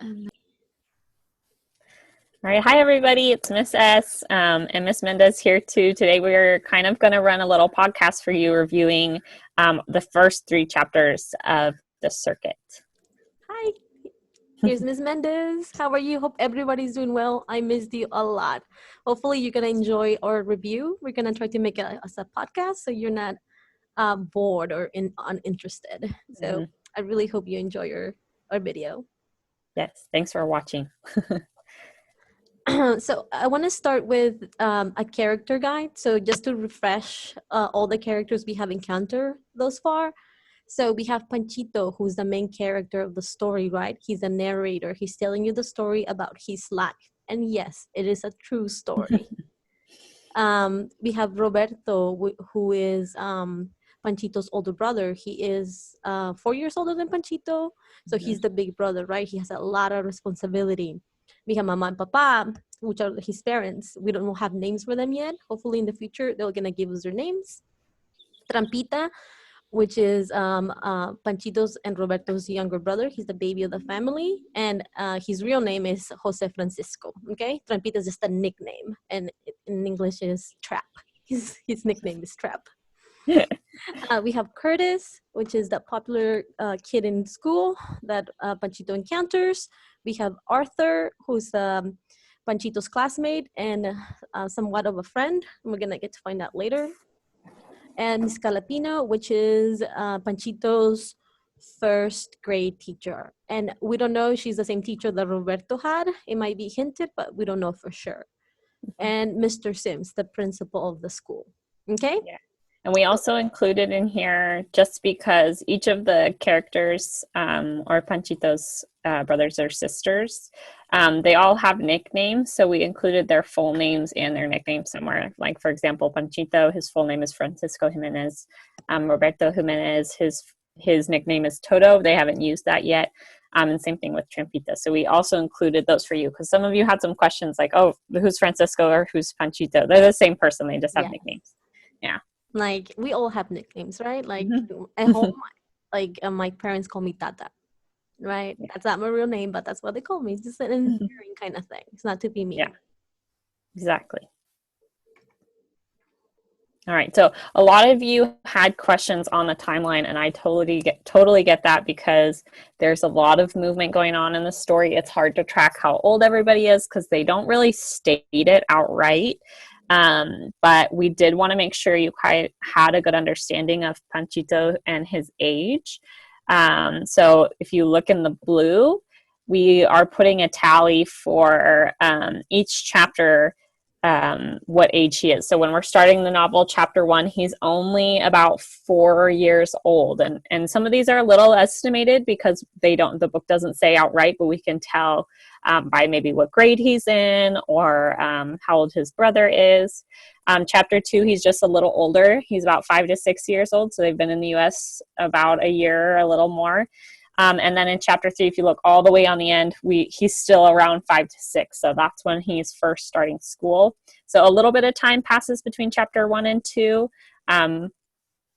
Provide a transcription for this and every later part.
Um, All right, hi everybody. It's Miss S and Miss Mendez here too. Today we're kind of going to run a little podcast for you, reviewing the first three chapters of the circuit. Hi, here's Miss Mendez. How are you? Hope everybody's doing well. I missed you a lot. Hopefully, you're gonna enjoy our review. We're gonna try to make it as a podcast so you're not bored or uninterested. So Mm, I really hope you enjoy our video. yes, thanks for watching. So I want to start with a character guide. So just to refresh all the characters we have encountered thus far. So we have Panchito, who's the main character of the story, right? He's a narrator. He's telling you the story about his life. And yes, it is a true story. We have Roberto, who is Panchito's older brother. He is 4 years older than Panchito. So Mhm. he's the big brother, right? He has a lot of responsibility. We have Mama and Papa, which are his parents. We don't have names for them yet. Hopefully in the future, they're going to give us their names. Trampita, which is Panchito's and Roberto's younger brother. He's the baby of the family, and his real name is Jose Francisco. Okay, Trampita is just a nickname, and in English is Trap. His nickname is Trap. We have Curtis, which is the popular kid in school that Panchito encounters. We have Arthur, who's Panchito's classmate and somewhat of a friend. We're gonna get to find out later. And Miss Calapino, which is Panchito's first grade teacher. And we don't know if she's the same teacher that Roberto had. It might be hinted, but we don't know for sure. And Mr. Sims, the principal of the school. Okay? Yeah. And we also included in here, just because each of the characters, or Panchito's brothers or sisters, they all have nicknames. So we included their full names and their nicknames somewhere. Like, for example, Panchito, his full name is Francisco Jimenez. Roberto Jimenez, his nickname is Toto. They haven't used that yet. And same thing with Trampita. So we also included those for you because some of you had some questions like, oh, who's Francisco or who's Panchito? They're the same person. They just have Yeah. nicknames. Yeah. Like, we all have nicknames, right? Like, Mhm. at home, like, my parents call me Tata, right? Yeah. That's not my real name, but that's what they call me. It's just an endearing kind of thing. It's not to be Yeah, mean. exactly. All right. So a lot of you had questions on the timeline, and I totally get that because there's a lot of movement going on in the story. It's hard to track how old everybody is because they don't really state it outright. But we did want to make sure you had a good understanding of Panchito and his age. So if you look in the blue, we are putting a tally for each chapter, what age he is. So when we're starting the novel, chapter 1, he's only about 4 years old, and some of these are a little estimated because the book doesn't say outright, but we can tell by maybe what grade he's in or how old his brother is. Chapter 2, he's just a little older. He's about 5 to 6 years old, so they've been in the U.S. about a year, a little more. And then in chapter 3, if you look all the way on the end, he's still around 5 to 6. So that's when he's first starting school. So a little bit of time passes between chapter 1 and 2.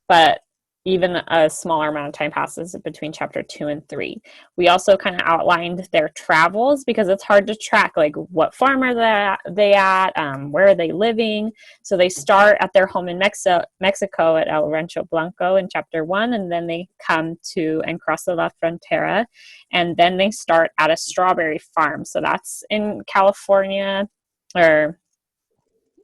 But even a smaller amount of time passes between chapter 2 and 3. We also kind of outlined their travels because it's hard to track, like what farm are they at, where are they living. So they start at their home in Mexico at El Rancho Blanco in chapter 1, and then they come to En Cross de la Frontera, and then they start at a strawberry farm. So that's in California, and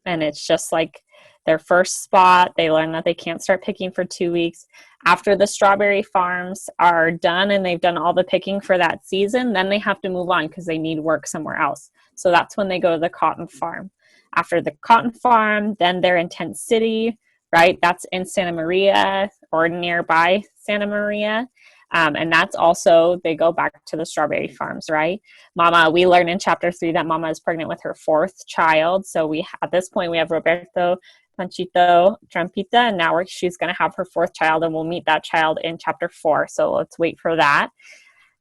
it's just like their first spot. They learn that they can't start picking for 2 weeks. After the strawberry farms are done and they've done all the picking for that season, then they have to move on because they need work somewhere else. So that's when they go to the cotton farm. After the cotton farm, then they're in Tent City, right? That's in Santa Maria or nearby Santa Maria. And that's also, they go back to the strawberry farms, right? Mama, we learn in chapter 3 that Mama is pregnant with her fourth child. So at this point, we have Roberto, Panchito, Trampita, and now she's going to have her fourth child, and we'll meet that child in chapter 4. So let's wait for that.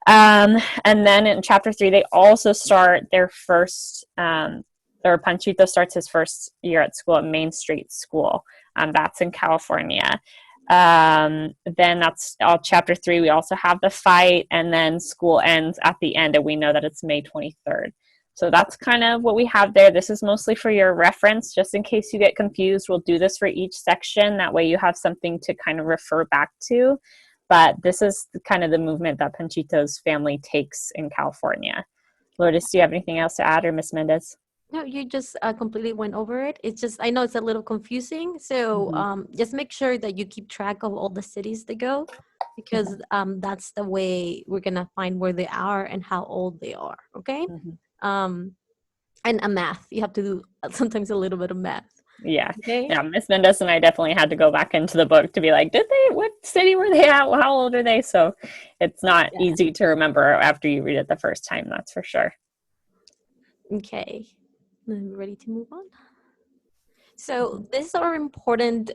And then in chapter 3, they also start their first, or Panchito starts his first year at school at Main Street School. That's in California. Then that's all chapter 3. We also have the fight, and then school ends at the end, and we know that it's May 23rd. So that's kind of what we have there. This is mostly for your reference, just in case you get confused. We'll do this for each section. That way you have something to kind of refer back to. But this is kind of the movement that Panchito's family takes in California. Lourdes, do you have anything else to add, or Miss Mendez? No, you just completely went over it. It's just, I know it's a little confusing. So just make sure that you keep track of all the cities they go, because that's the way we're going to find where they are and how old they are. Okay. And a math. You have to do sometimes a little bit of math. Yeah. Okay. Yeah. Miss Mendez and I definitely had to go back into the book to be like, what city were they at? How old are they? So it's not easy to remember after you read it the first time. That's for sure. Okay. Ready to move on? So these are important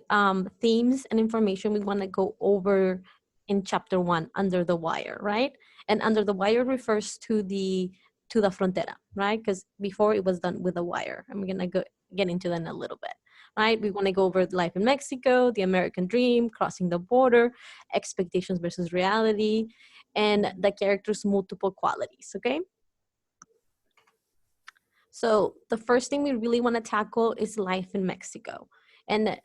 themes and information we want to go over in chapter 1, Under the Wire, right? And Under the Wire refers to the frontera, right? Because before it was done with a wire. I'm going to get into that in a little bit, right? We want to go over life in Mexico, the American dream, crossing the border, expectations versus reality, and the character's multiple qualities, okay? So the first thing we really want to tackle is life in Mexico. And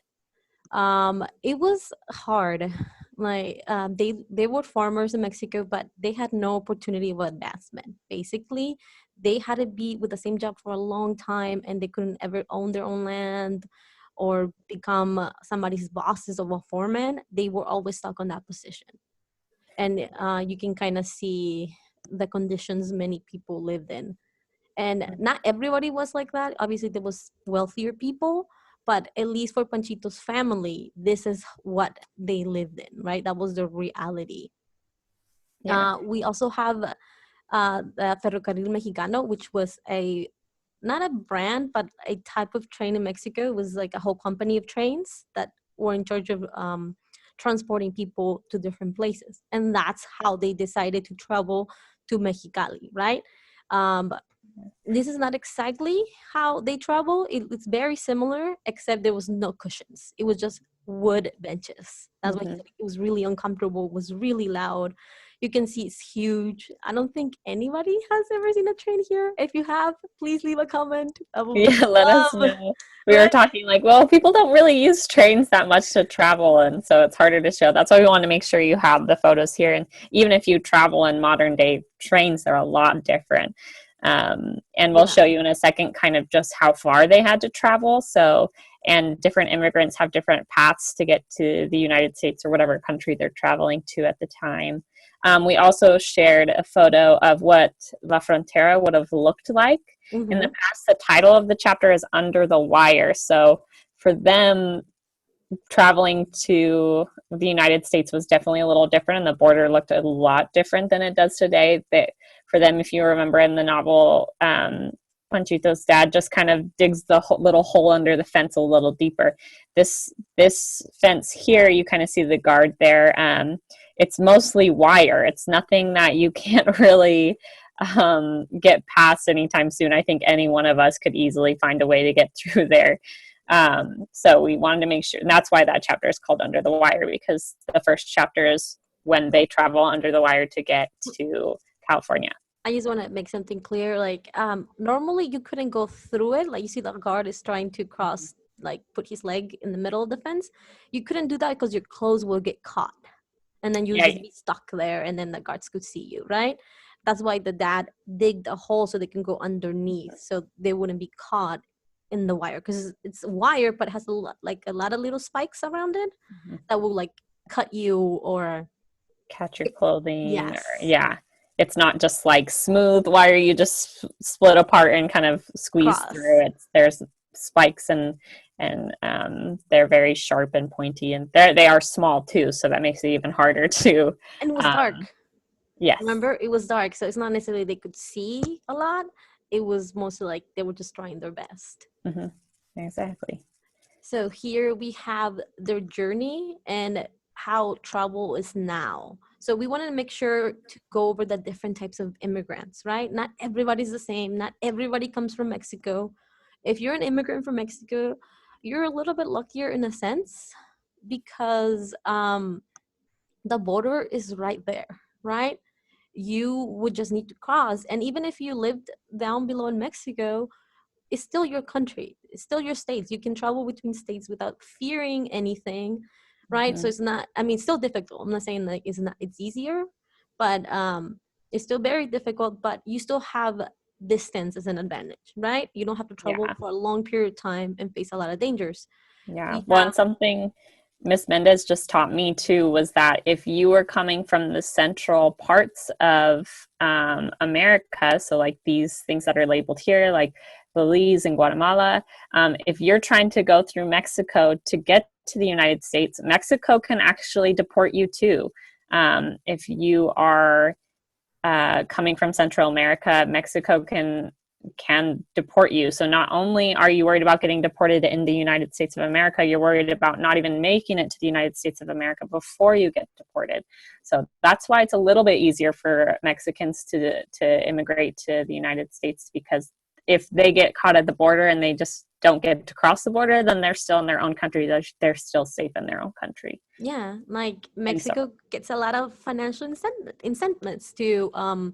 it was hard. Like they were farmers in Mexico, but they had no opportunity of advancement. Basically, they had to be with the same job for a long time, and they couldn't ever own their own land or become somebody's bosses or a foreman. They were always stuck on that position. And you can kind of see the conditions many people lived in. And not everybody was like that. Obviously, there was wealthier people, but at least for Panchito's family, this is what they lived in, right? That was the reality. Yeah. We also have the Ferrocarril Mexicano, which was not a brand, but a type of train in Mexico. It was like a whole company of trains that were in charge of transporting people to different places. And that's how they decided to travel to Mexicali, right? This is not exactly how they travel. It's very similar, except there was no cushions. It was just wood benches. That's why it was really uncomfortable. It was really loud. You can see it's huge. I don't think anybody has ever seen a train here. If you have, please leave a comment. Yeah, let us know. We were talking like, well, people don't really use trains that much to travel, and so it's harder to show. That's why we want to make sure you have the photos here. And even if you travel in modern day trains, they're a lot different. And we'll show you in a second kind of just how far they had to travel. So, and different immigrants have different paths to get to the United States or whatever country they're traveling to at the time. We also shared a photo of what La Frontera would have looked like. In the past, the title of the chapter is Under the Wire. So for them, traveling to the United States was definitely a little different, and the border looked a lot different than it does today. For them, if you remember in the novel, Panchito's dad just kind of digs the little hole under the fence a little deeper. This fence here, you kind of see the guard there. It's mostly wire. It's nothing that you can't really get past anytime soon. I think any one of us could easily find a way to get through there. So we wanted to make sure, and that's why that chapter is called Under the Wire, because the first chapter is when they travel under the wire to get to California. I just want to make something clear. Like, normally you couldn't go through it. Like, you see the guard is trying to cross, like put his leg in the middle of the fence. You couldn't do that because your clothes will get caught. And then you'll just be stuck there, and then the guards could see you, right? That's why the dad digged a hole so they can go underneath, so they wouldn't be caught in the wire, because it's wire, but it has a lot of little spikes around it that will like cut you or catch your clothing. Yes. It's not just like smooth wire you just split apart and kind of squeeze through it. There's spikes and they're very sharp and pointy, and they are small too, so that makes it even harder to. And it was dark. Yes. Remember, it was dark, so it's not necessarily they could see a lot. It was mostly like they were just trying their best. Exactly. So here we have their journey and how travel is now. So we wanted to make sure to go over the different types of immigrants, right? Not everybody's the same. Not everybody comes from Mexico. If you're an immigrant from Mexico, you're a little bit luckier in a sense, because the border is right there, right? You would just need to cross. And even if you lived down below in Mexico, it's still your country. It's still your states. You can travel between states without fearing anything, right? So Mhm. it's not, I mean, it's still difficult. I'm not saying like it's easier, but it's still very difficult, but you still have distance as an advantage, right? You don't have to travel Yeah. for a long period of time and face a lot of dangers. Yeah. We Well, and something Miss Mendez just taught me too was that if you were coming from the central parts of America, so like these things that are labeled here, like Belize and Guatemala, if you're trying to go through Mexico to get to the United States, Mexico can actually deport you too. If you are coming from Central America, Mexico can deport you. So not only are you worried about getting deported in the United States of America, you're worried about not even making it to the United States of America before you get deported. So that's why it's a little bit easier for Mexicans to immigrate to the United States, because if they get caught at the border and they just don't get to cross the border, then they're still in their own country. They're still safe in their own country. Yeah, like And so, Mexico gets a lot of financial incentives to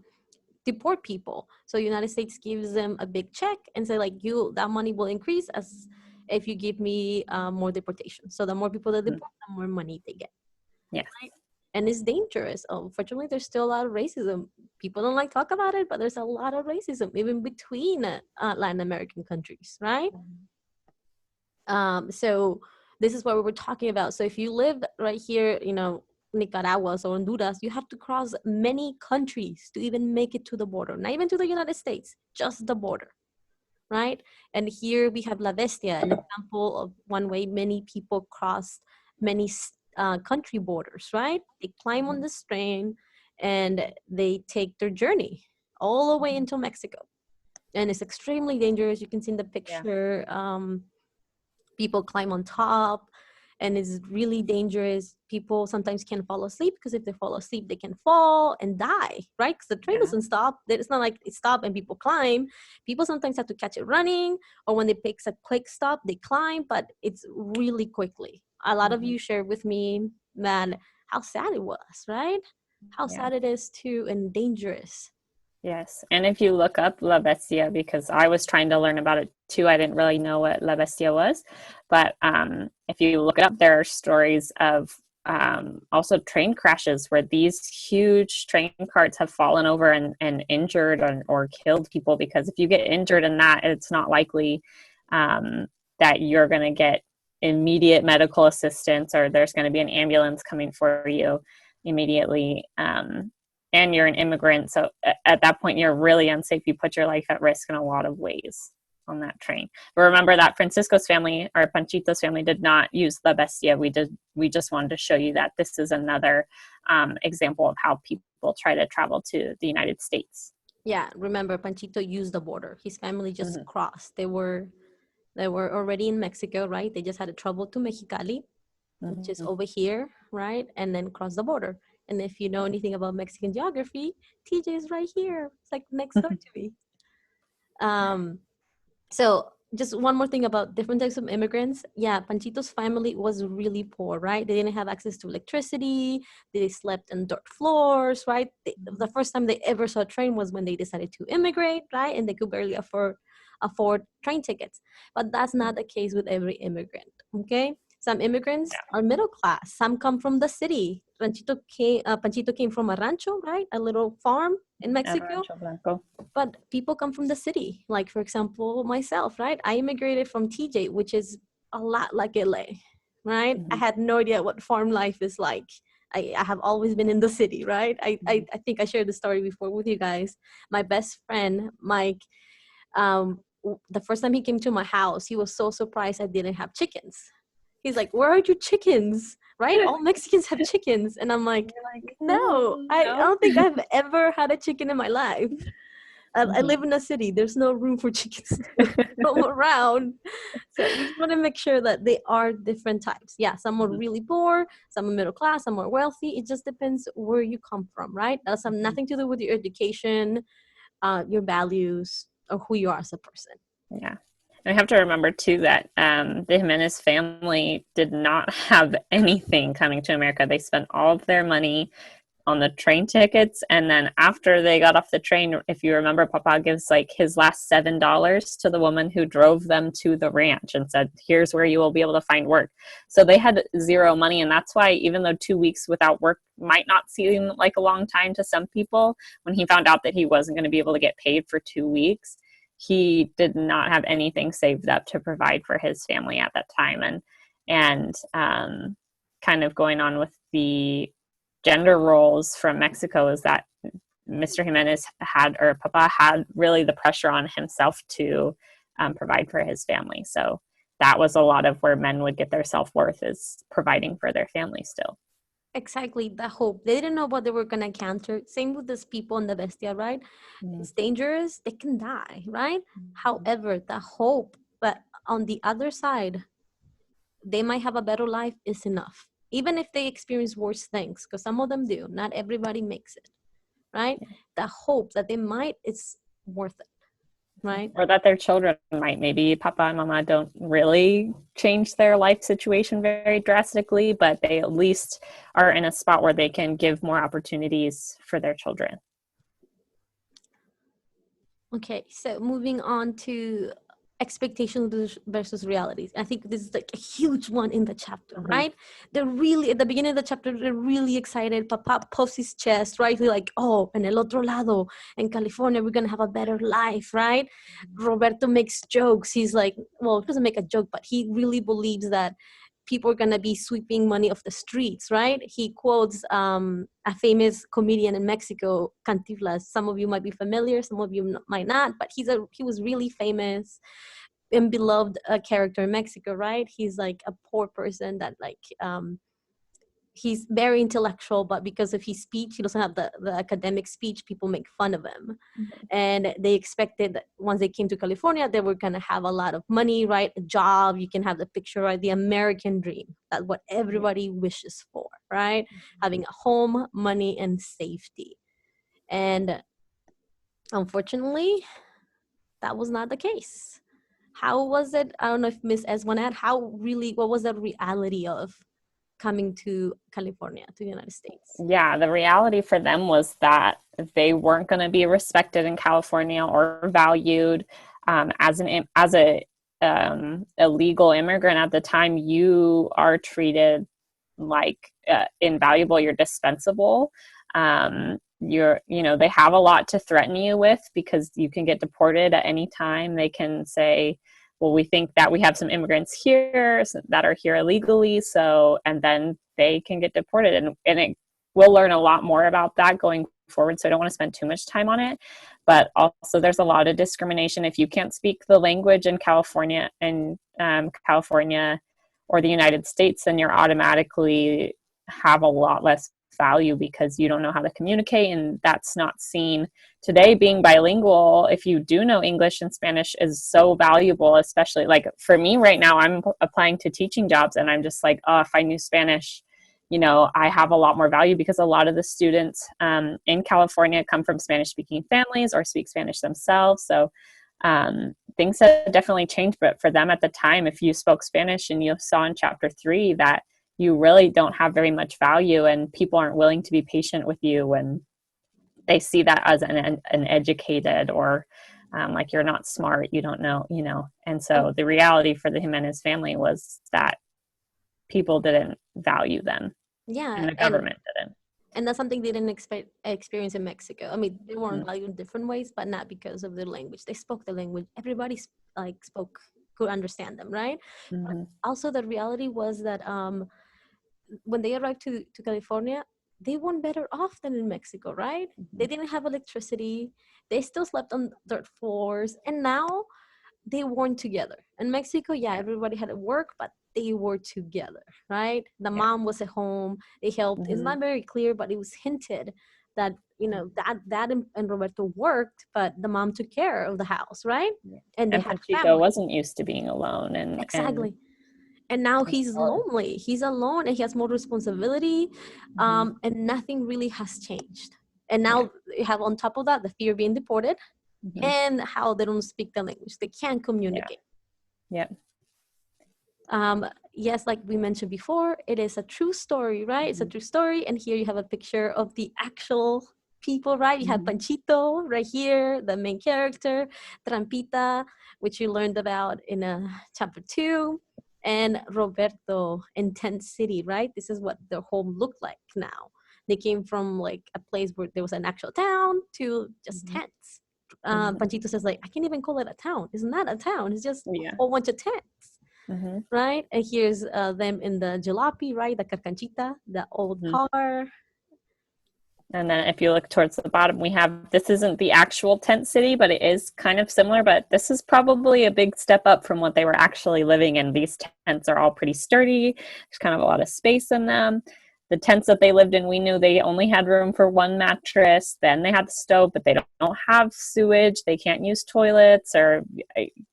deport people. So United States gives them a big check and say like, you, that money will increase as if you give me more deportation. So the more people that deport, the more money they get. yes. Right? And it's dangerous. Unfortunately, there's still a lot of racism. People don't like talk about it, but there's a lot of racism even between Latin American countries, right? So this is what we were talking about. So if you live right here, you know, Nicaragua or Honduras, you have to cross many countries to even make it to the border, not even to the United States, just the border, right? And here we have La Bestia, an example of one way many people cross many country borders, right? They climb on this train and they take their journey all the way into Mexico. And it's extremely dangerous. You can see in the Yeah. picture, people climb on top, and it's really dangerous. People sometimes can't fall asleep because if they fall asleep, they can fall and die, right? Because the train Yeah. doesn't stop. It's not like it stops and people climb. People sometimes have to catch it running, or when they pick a quick stop, they climb, but it's really quickly. A lot of you shared with me that how sad it was, right? How Yeah. sad it is too, and dangerous. Yes. And if you look up La Bestia, because I was trying to learn about it too, I didn't really know what La Bestia was. But if you look it up, there are stories of also train crashes where these huge train carts have fallen over and injured or killed people. Because if you get injured in that, it's not likely that you're going to get immediate medical assistance or there's going to be an ambulance coming for you immediately. And you're an immigrant, so at that point you're really unsafe. You put your life at risk in a lot of ways on that train. But remember that Francisco's family, or Panchito's family, did not use La Bestia. We just wanted to show you that this is another example of how people try to travel to the United States. Yeah, remember Panchito used the border. His family just Mm-hmm. crossed. They were already in Mexico, right? They just had to travel to Mexicali, which is Mm-hmm. over here, right? And then cross the border. And if you know anything about Mexican geography, TJ is right here. It's like next door to me. Um, so just one more thing about different types of immigrants. Yeah, Panchito's family was really poor, right? They didn't have access to electricity. They slept on dirt floors, right? The first time they ever saw a train was when they decided to immigrate, right? And they could barely afford train tickets. But that's not the case with every immigrant, okay? Some immigrants are middle class. Some come from the city. Panchito came from a rancho, right? A little farm in El Mexico. Rancho Blanco. But people come from the city. Like, for example, myself, right? I immigrated from TJ, which is a lot like LA, right? I Mm-hmm. had no idea what farm life is like. I have always been in the city, right? I think I shared the story before with you guys. My best friend, Mike, the first time he came to my house, he was so surprised I didn't have chickens. He's like, "Where are your chickens?" Right? All Mexicans have chickens. And I'm like, You're like, no, I no. don't think I've ever had a chicken in my life. I live in a city. There's no room for chickens to roam around. So we just want to make sure that they are different types. Yeah, some are really poor, some are middle class, some are wealthy. It just depends where you come from, right? That has nothing to do with your education, your values, or who you are as a person. Yeah. I have to remember too that the Jimenez family did not have anything coming to America. They spent all of their money on the train tickets, and then after they got off the train, if you remember, Papa gives like his last $7 to the woman who drove them to the ranch and said, here's where you will be able to find work. So they had zero money, and that's why even though 2 weeks without work might not seem like a long time to some people, when he found out that he wasn't going to be able to get paid for 2 weeks, he did not have anything saved up to provide for his family at that time. And kind of going on with the gender roles from Mexico is that Mr. Jimenez had, or Papa had, really the pressure on himself to provide for his family. So that was a lot of where men would get their self-worth, is providing for their family still. Exactly, the hope. They didn't know what they were going to encounter. Same with these people in the Bestia, right? It's dangerous. They can die, right? However, the hope, but on the other side, they might have a better life is enough. Even if they experience worse things, because some of them do. Not everybody makes it, right? The hope that they might, it's worth it. Right? Or that their children might, maybe Papa and Mama don't really change their life situation very drastically, but they at least are in a spot where they can give more opportunities for their children. Okay, so moving on to expectations versus realities. I think this is like a huge one in the chapter, right? They're really, at the beginning of the chapter, they're really excited. Papa puffs his chest, right? They're like, oh, en el otro lado, in California, we're going to have a better life, right? Roberto makes jokes. He's like, well, he doesn't make a joke, but he really believes that people are going to be sweeping money off the streets, right? He quotes a famous comedian in Mexico, Cantinflas. Some of you might be familiar, some of you might not, but he was really famous and beloved character in Mexico, right? He's like a poor person that like he's very intellectual, but because of his speech, he doesn't have the academic speech, people make fun of him. And they expected that once they came to California, they were going to have a lot of money, right? A job, you can have the picture, right? The American dream, that's what everybody wishes for, right? Having a home, money, and safety. And unfortunately, that was not the case. How was it? I don't know if Miss S want to add, what was the reality of coming to California, to the United States? Yeah, the reality for them was that they weren't going to be respected in California or valued as a illegal immigrant at the time. You are treated like invaluable. You're dispensable. They have a lot to threaten you with, because you can get deported at any time. They can say, well, we think that we have some immigrants here that are here illegally, and then they can get deported. And we'll learn a lot more about that going forward, so I don't want to spend too much time on it. But also there's a lot of discrimination. If you can't speak the language in California or the United States, then you're automatically have a lot less value because you don't know how to communicate, and that's not seen. Today, being bilingual, if you do know English and Spanish, is so valuable, especially like for me right now. I'm applying to teaching jobs and I'm just like, oh, if I knew Spanish, I have a lot more value, because a lot of the students in California come from Spanish speaking families or speak Spanish themselves. So things have definitely changed, but for them at the time, if you spoke Spanish, and you saw in chapter 3 that you really don't have very much value, and people aren't willing to be patient with you when they see that as an educated, or like you're not smart, you don't know, And so the reality for the Jimenez family was that people didn't value them. Yeah. And the government didn't. And that's something they didn't experience in Mexico. I mean, they weren't valued in different ways, but not because of the language. They spoke the language. Everybody could understand them, right? But also the reality was that when they arrived to California, they weren't better off than in Mexico, right? They didn't have electricity. They still slept on dirt floors. And now they weren't together. In Mexico, everybody had to work, but they were together, right? The mom was at home. They helped. It's not very clear, but it was hinted that, Dad and Roberto worked, but the mom took care of the house, right? And they had Chico wasn't used to being alone. Exactly. And now he's lonely. He's alone and he has more responsibility. And nothing really has changed. And now you have on top of that the fear of being deported and how they don't speak the language. They can't communicate. Yeah. Yes, like we mentioned before, it is a true story, right? It's a true story. And here you have a picture of the actual people, right? You have Panchito right here, the main character, Trampita, which you learned about in chapter 2, and Roberto in Tent City, right? This is what their home looked like now. They came from like a place where there was an actual town to just tents. Panchito says like, I can't even call it a town. It's not a town. It's just a Yeah. whole bunch of tents. Mm-hmm. Right? And here's them in the jalopy, right? The carcanchita, the old car. And then if you look towards the bottom, we have, this isn't the actual tent city, but it is kind of similar, but this is probably a big step up from what they were actually living in. These tents are all pretty sturdy. There's kind of a lot of space in them. The tents that they lived in, we knew they only had room for one mattress. Then they had the stove, but they don't have sewage. They can't use toilets or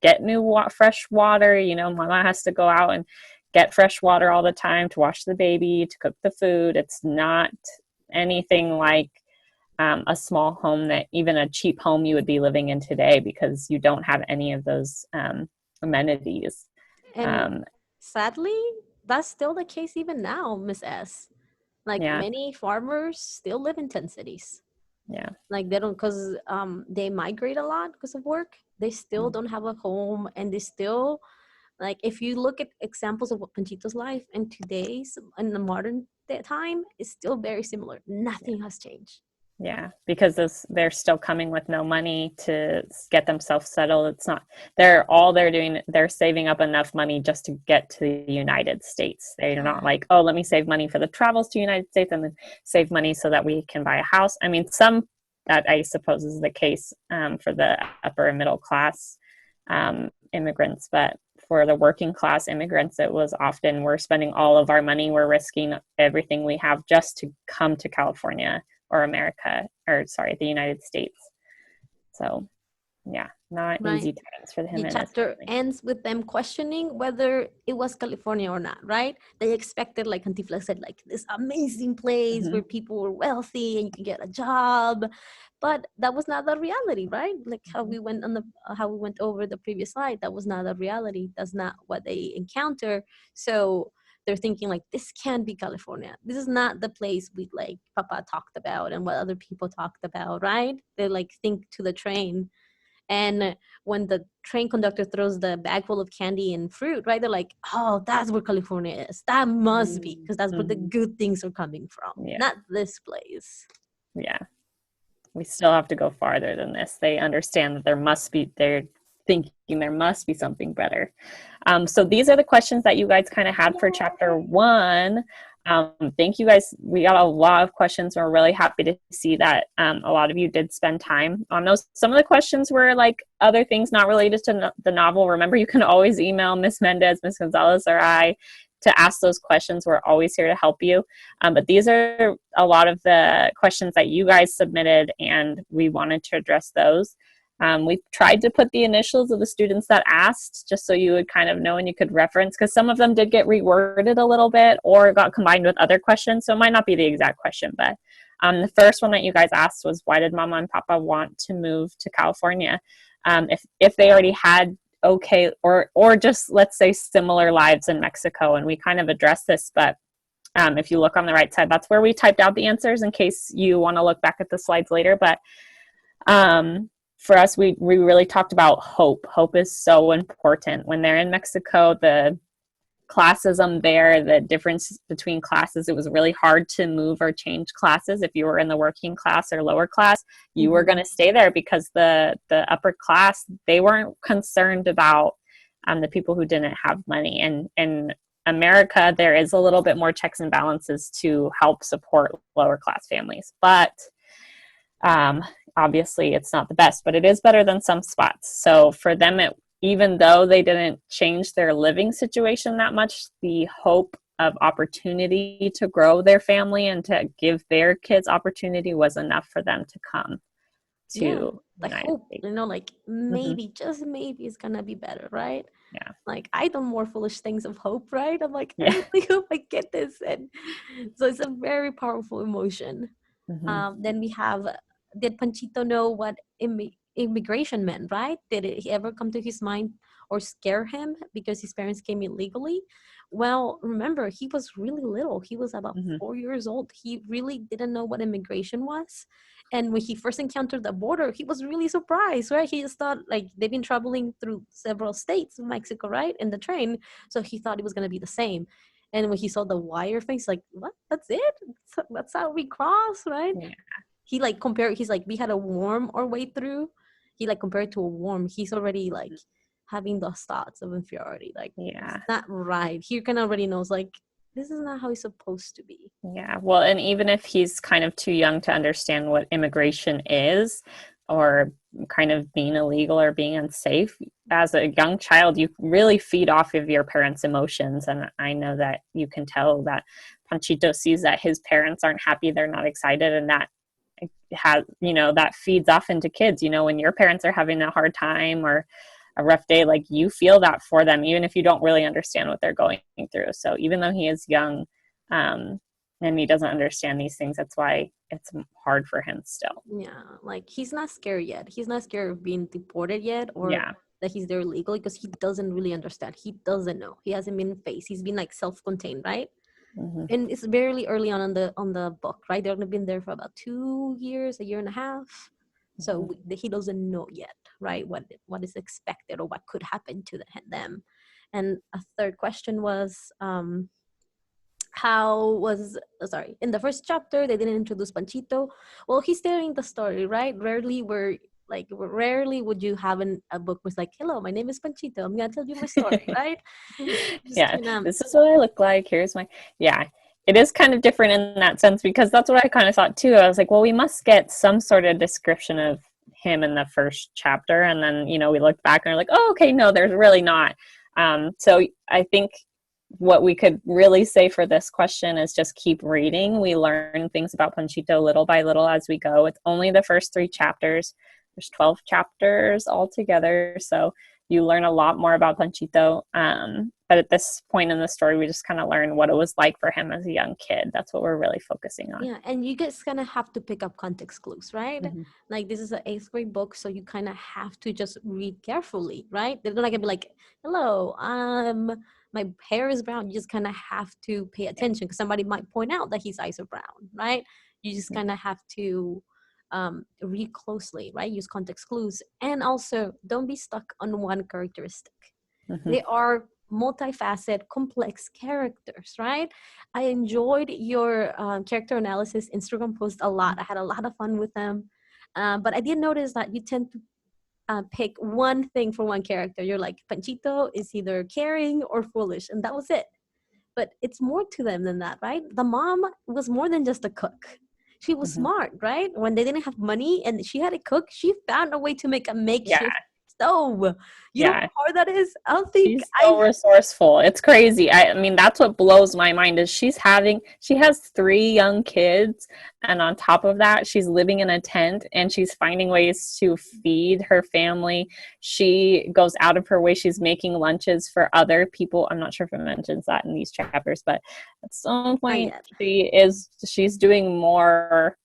get fresh water. You know, mama has to go out and get fresh water all the time to wash the baby, to cook the food. It's not anything like a small home, that even a cheap home you would be living in today, because you don't have any of those amenities. And sadly, that's still the case even now, Miss S. Like Yeah. many farmers still live in tent cities. Yeah. Like they don't, because they migrate a lot because of work. They still don't have a home, and they still, like, if you look at examples of what Panchito's life in today's, in the modern time, is still very similar. Nothing has changed. Yeah, because they're still coming with no money to get themselves settled. It's not, they're doing, they're saving up enough money just to get to the United States. They're not like, oh, let me save money for the travels to the United States and then save money so that we can buy a house. I mean, some, that I suppose is the case for the upper and middle class immigrants, but for the working class immigrants, it was often, we're spending all of our money, we're risking everything we have just to come to California or America, or sorry, the United States. So yeah, not easy times for him. The chapter ends with them questioning whether it was California or not, right? They expected, like Cantinflas said, like this amazing place where people were wealthy and you could get a job, but that was not the reality, right? Like how we went on how we went over the previous slide, that was not the reality. That's not what they encounter. So they're thinking like, this can't be California. This is not the place we, like Papa talked about and what other people talked about, right? They like think to the train. And when the train conductor throws the bag full of candy and fruit, right, they're like, oh, that's where California is. That must be, because that's where the good things are coming from, not this place. Yeah. We still have to go farther than this. They understand that they're thinking there must be something better. So these are the questions that you guys kind of had for chapter 1. Thank you guys. We got a lot of questions. We're really happy to see that a lot of you did spend time on those. Some of the questions were like other things not related to the novel. Remember, you can always email Miss Mendez, Miss Gonzalez, or I to ask those questions. We're always here to help you. But these are a lot of the questions that you guys submitted, and we wanted to address those. We've tried to put the initials of the students that asked, just so you would kind of know and you could reference, because some of them did get reworded a little bit or got combined with other questions, so it might not be the exact question. But the first one that you guys asked was, why did Mama and Papa want to move to California? If they already had okay, or just, let's say, similar lives in Mexico, and we kind of addressed this, but if you look on the right side, that's where we typed out the answers in case you want to look back at the slides later. But for us, we really talked about hope. Hope is so important. When they're in Mexico, the classism there, the difference between classes, it was really hard to move or change classes. If you were in the working class or lower class, you were going to stay there, because the upper class, they weren't concerned about the people who didn't have money. And in America, there is a little bit more checks and balances to help support lower class families. But obviously it's not the best, but it is better than some spots. So for them, even though they didn't change their living situation that much, the hope of opportunity to grow their family and to give their kids opportunity was enough for them to come to the hope, you know, like maybe, just maybe it's gonna be better, right? Yeah. Like I do more foolish things of hope, right? I'm like, I really hope I get this. And so it's a very powerful emotion. Then we have, did Panchito know what immigration meant, right? Did he ever come to his mind or scare him because his parents came illegally. Well, remember, he was really little. He was about Mhm. 4 years old. He really didn't know what immigration was. And when he first encountered the border, he was really surprised, right? He just thought, like, they've been traveling through several states of Mexico, right, in the train. So he thought it was going to be the same. And when he saw the wire thing, he's like, what? That's it? That's how we cross, right? Yeah. He like compared, he's like, we had a worm our way through. He like compared to a worm. He's already like having those thoughts of inferiority. Like, it's Yeah. not right. He kind of already knows, like, this is not how it's supposed to be. Yeah. Well, and even if he's kind of too young to understand what immigration is or kind of being illegal or being unsafe, as a young child, you really feed off of your parents' emotions. And I know that you can tell that Panchito sees that his parents aren't happy, they're not excited, and that has, that feeds off into kids. When your parents are having a hard time or a rough day, like, you feel that for them, even if you don't really understand what they're going through. So even though he is young, and he doesn't understand these things, that's why it's hard for him still. Yeah, like, he's not scared yet. He's not scared of being deported yet, or Yeah. that he's there illegally, because he doesn't really understand. He doesn't know. He hasn't been faced. He's been like self-contained, right? Mm-hmm. And it's barely early on the book, right? They've only been there for about 2 years, a year and a half. So he doesn't know yet, right? What is expected or what could happen to them. And a third question was, in the first chapter they didn't introduce Panchito. Well, he's telling the story, right? Rarely would you have a book was like, hello, my name is Panchito, I'm gonna tell you my story, right? Yeah, this is what I look like, here's my, yeah, it is kind of different in that sense, because that's what I kind of thought too. I was like, well, we must get some sort of description of him in the first chapter, and then we looked back and we're like, oh, okay, no, there's really not. So I think what we could really say for this question is just keep reading. We learn things about Panchito little by little as we go. It's only the first 3 chapters. There's 12 chapters altogether, so you learn a lot more about Panchito. But at this point in the story, we just kind of learn what it was like for him as a young kid. That's what we're really focusing on. Yeah, and you guys kind of have to pick up context clues, right? Mm-hmm. Like, this is an 8th grade book, so you kind of have to just read carefully, right? They're not gonna be like, hello, my hair is brown. You just kind of have to pay attention, because somebody might point out that his eyes are brown, right? You just kind of have to read closely, right? Use context clues. And also, don't be stuck on one characteristic. Mm-hmm. They are multifaceted, complex characters, right? I enjoyed your character analysis Instagram post a lot. I had a lot of fun with them. But I did notice that you tend to pick one thing for one character. You're like, Panchito is either caring or foolish, and that was it. But it's more to them than that, right? The mom was more than just a cook. She was smart, right? When they didn't have money and she had to cook, she found a way to make a makeshift stove. You know how hard that is? I don't think she's so resourceful. It's crazy. I mean, that's what blows my mind is she has 3 young kids, and on top of that, she's living in a tent and she's finding ways to feed her family. She goes out of her way. She's making lunches for other people. I'm not sure if it mentions that in these chapters, but at some point she's doing more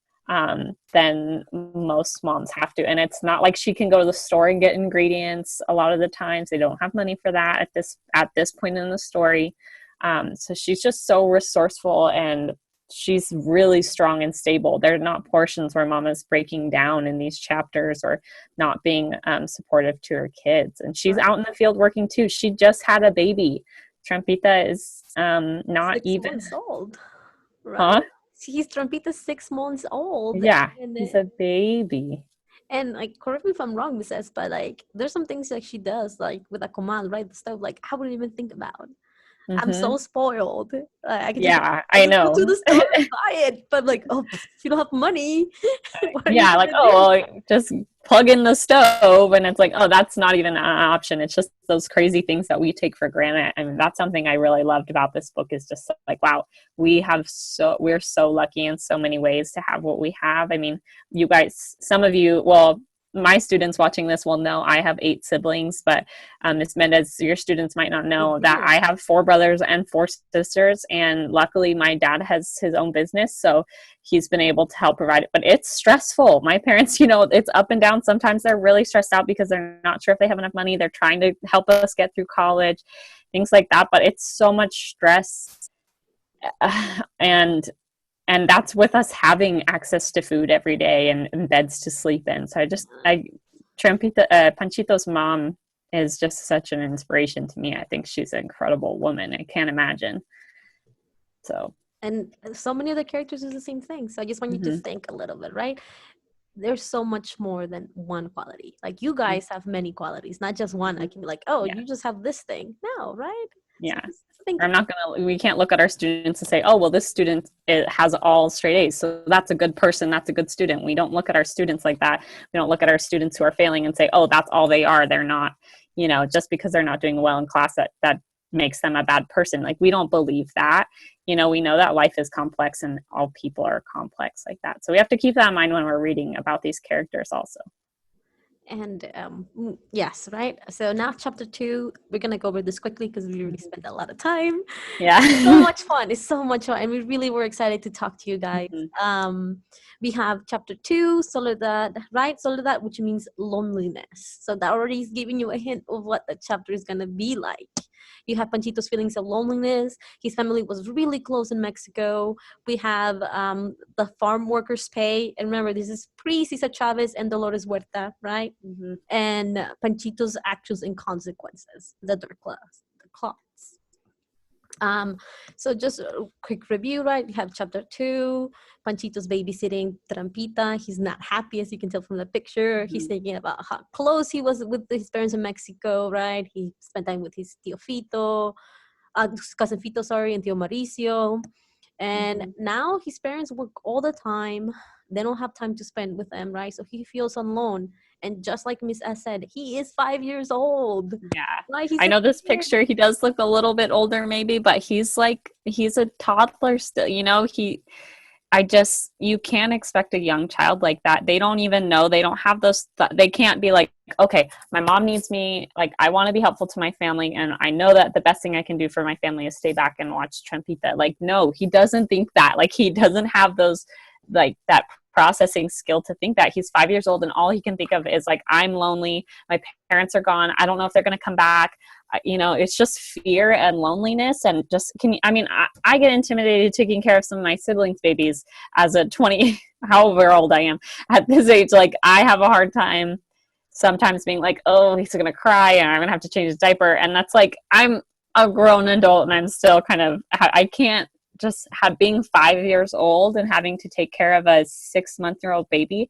than most moms have to. And it's not like she can go to the store and get ingredients. A lot of the times they don't have money for that at this point in the story. So she's just so resourceful, and she's really strong and stable. There are not portions where mama's breaking down in these chapters or not being supportive to her kids. And she's out in the field working too. She just had a baby. Trampita is not 6 even months old, right? Huh? He's Trampita's 6 months old. Yeah, and he's a baby. And like, correct me if I'm wrong, Mrs., but like, there's some things like she does, like with a command, right? The stuff like I wouldn't even think about. I'm so spoiled. I can I know. Go to the store and buy it, but like, oh, if you don't have money, yeah, like, just plug in the stove, and it's like, oh, that's not even an option. It's just those crazy things that we take for granted. I mean, that's something I really loved about this book is just like, wow, we're so lucky in so many ways to have what we have. I mean, you guys, some of you, well, my students watching this will know I have 8 siblings, but Ms. Mendez, your students might not know that I have 4 brothers and 4 sisters, and luckily my dad has his own business, so he's been able to help provide it. But it's stressful. My parents, it's up and down. Sometimes they're really stressed out because they're not sure if they have enough money. They're trying to help us get through college, things like that. But it's so much stress, and that's with us having access to food every day and beds to sleep in. So Panchito's mom is just such an inspiration to me. I think she's an incredible woman. I can't imagine. So. And so many of the characters is the same thing. So I just want you to think a little bit, right? There's so much more than one quality. Like you guys have many qualities, not just one. I can be like, oh, you just have this thing. No, right? Yeah. So we can't look at our students and say, oh, well, this student has all straight A's, so that's a good person, that's a good student. We don't look at our students like that. We don't look at our students who are failing and say, oh, that's all they are. They're not, just because they're not doing well in class, that makes them a bad person. Like, we don't believe that. We know that life is complex and all people are complex like that. So we have to keep that in mind when we're reading about these characters also. And yes, right. So now chapter 2, we're gonna go over this quickly because we really spent a lot of time. Yeah. It's so much fun. It's so much fun, and we really were excited to talk to you guys. We have chapter 2, Soledad, right? Soledad, which means loneliness. So that already is giving you a hint of what the chapter is gonna be like. You have Panchito's feelings of loneliness. His family was really close in Mexico. We have the farm workers' pay. And remember, this is pre-Cesar Chavez and Dolores Huerta, right? And Panchito's actions and consequences, the dirt class, the clots. So just a quick review, right? We have chapter 2, Panchito's babysitting Trampita. He's not happy, as you can tell from the picture. He's thinking about how close he was with his parents in Mexico, right? He spent time with his tío Fito, cousin Fito, sorry, and tío Mauricio. And now his parents work all the time. They don't have time to spend with them, right? So he feels alone. And just like Miss S said, he is 5 years old. Yeah. Right? I know this picture, he does look a little bit older maybe, but he's a toddler still, you can't expect a young child like that. They don't even know, they don't have those, they can't be like, okay, my mom needs me, like, I want to be helpful to my family, and I know that the best thing I can do for my family is stay back and watch Trampita. Like, no, he doesn't think that. Like, he doesn't have those, like, that processing skill to think that. He's 5 years old, and all he can think of is like, I'm lonely, my parents are gone, I don't know if they're going to come back. It's just fear and loneliness. And just I get intimidated taking care of some of my siblings' babies as a 20 however old I am at this age. Like, I have a hard time sometimes being like, oh, he's gonna cry and I'm gonna have to change his diaper. And that's like, I'm a grown adult and I'm still I can't just have being 5 years old and having to take care of a 6-month-old baby.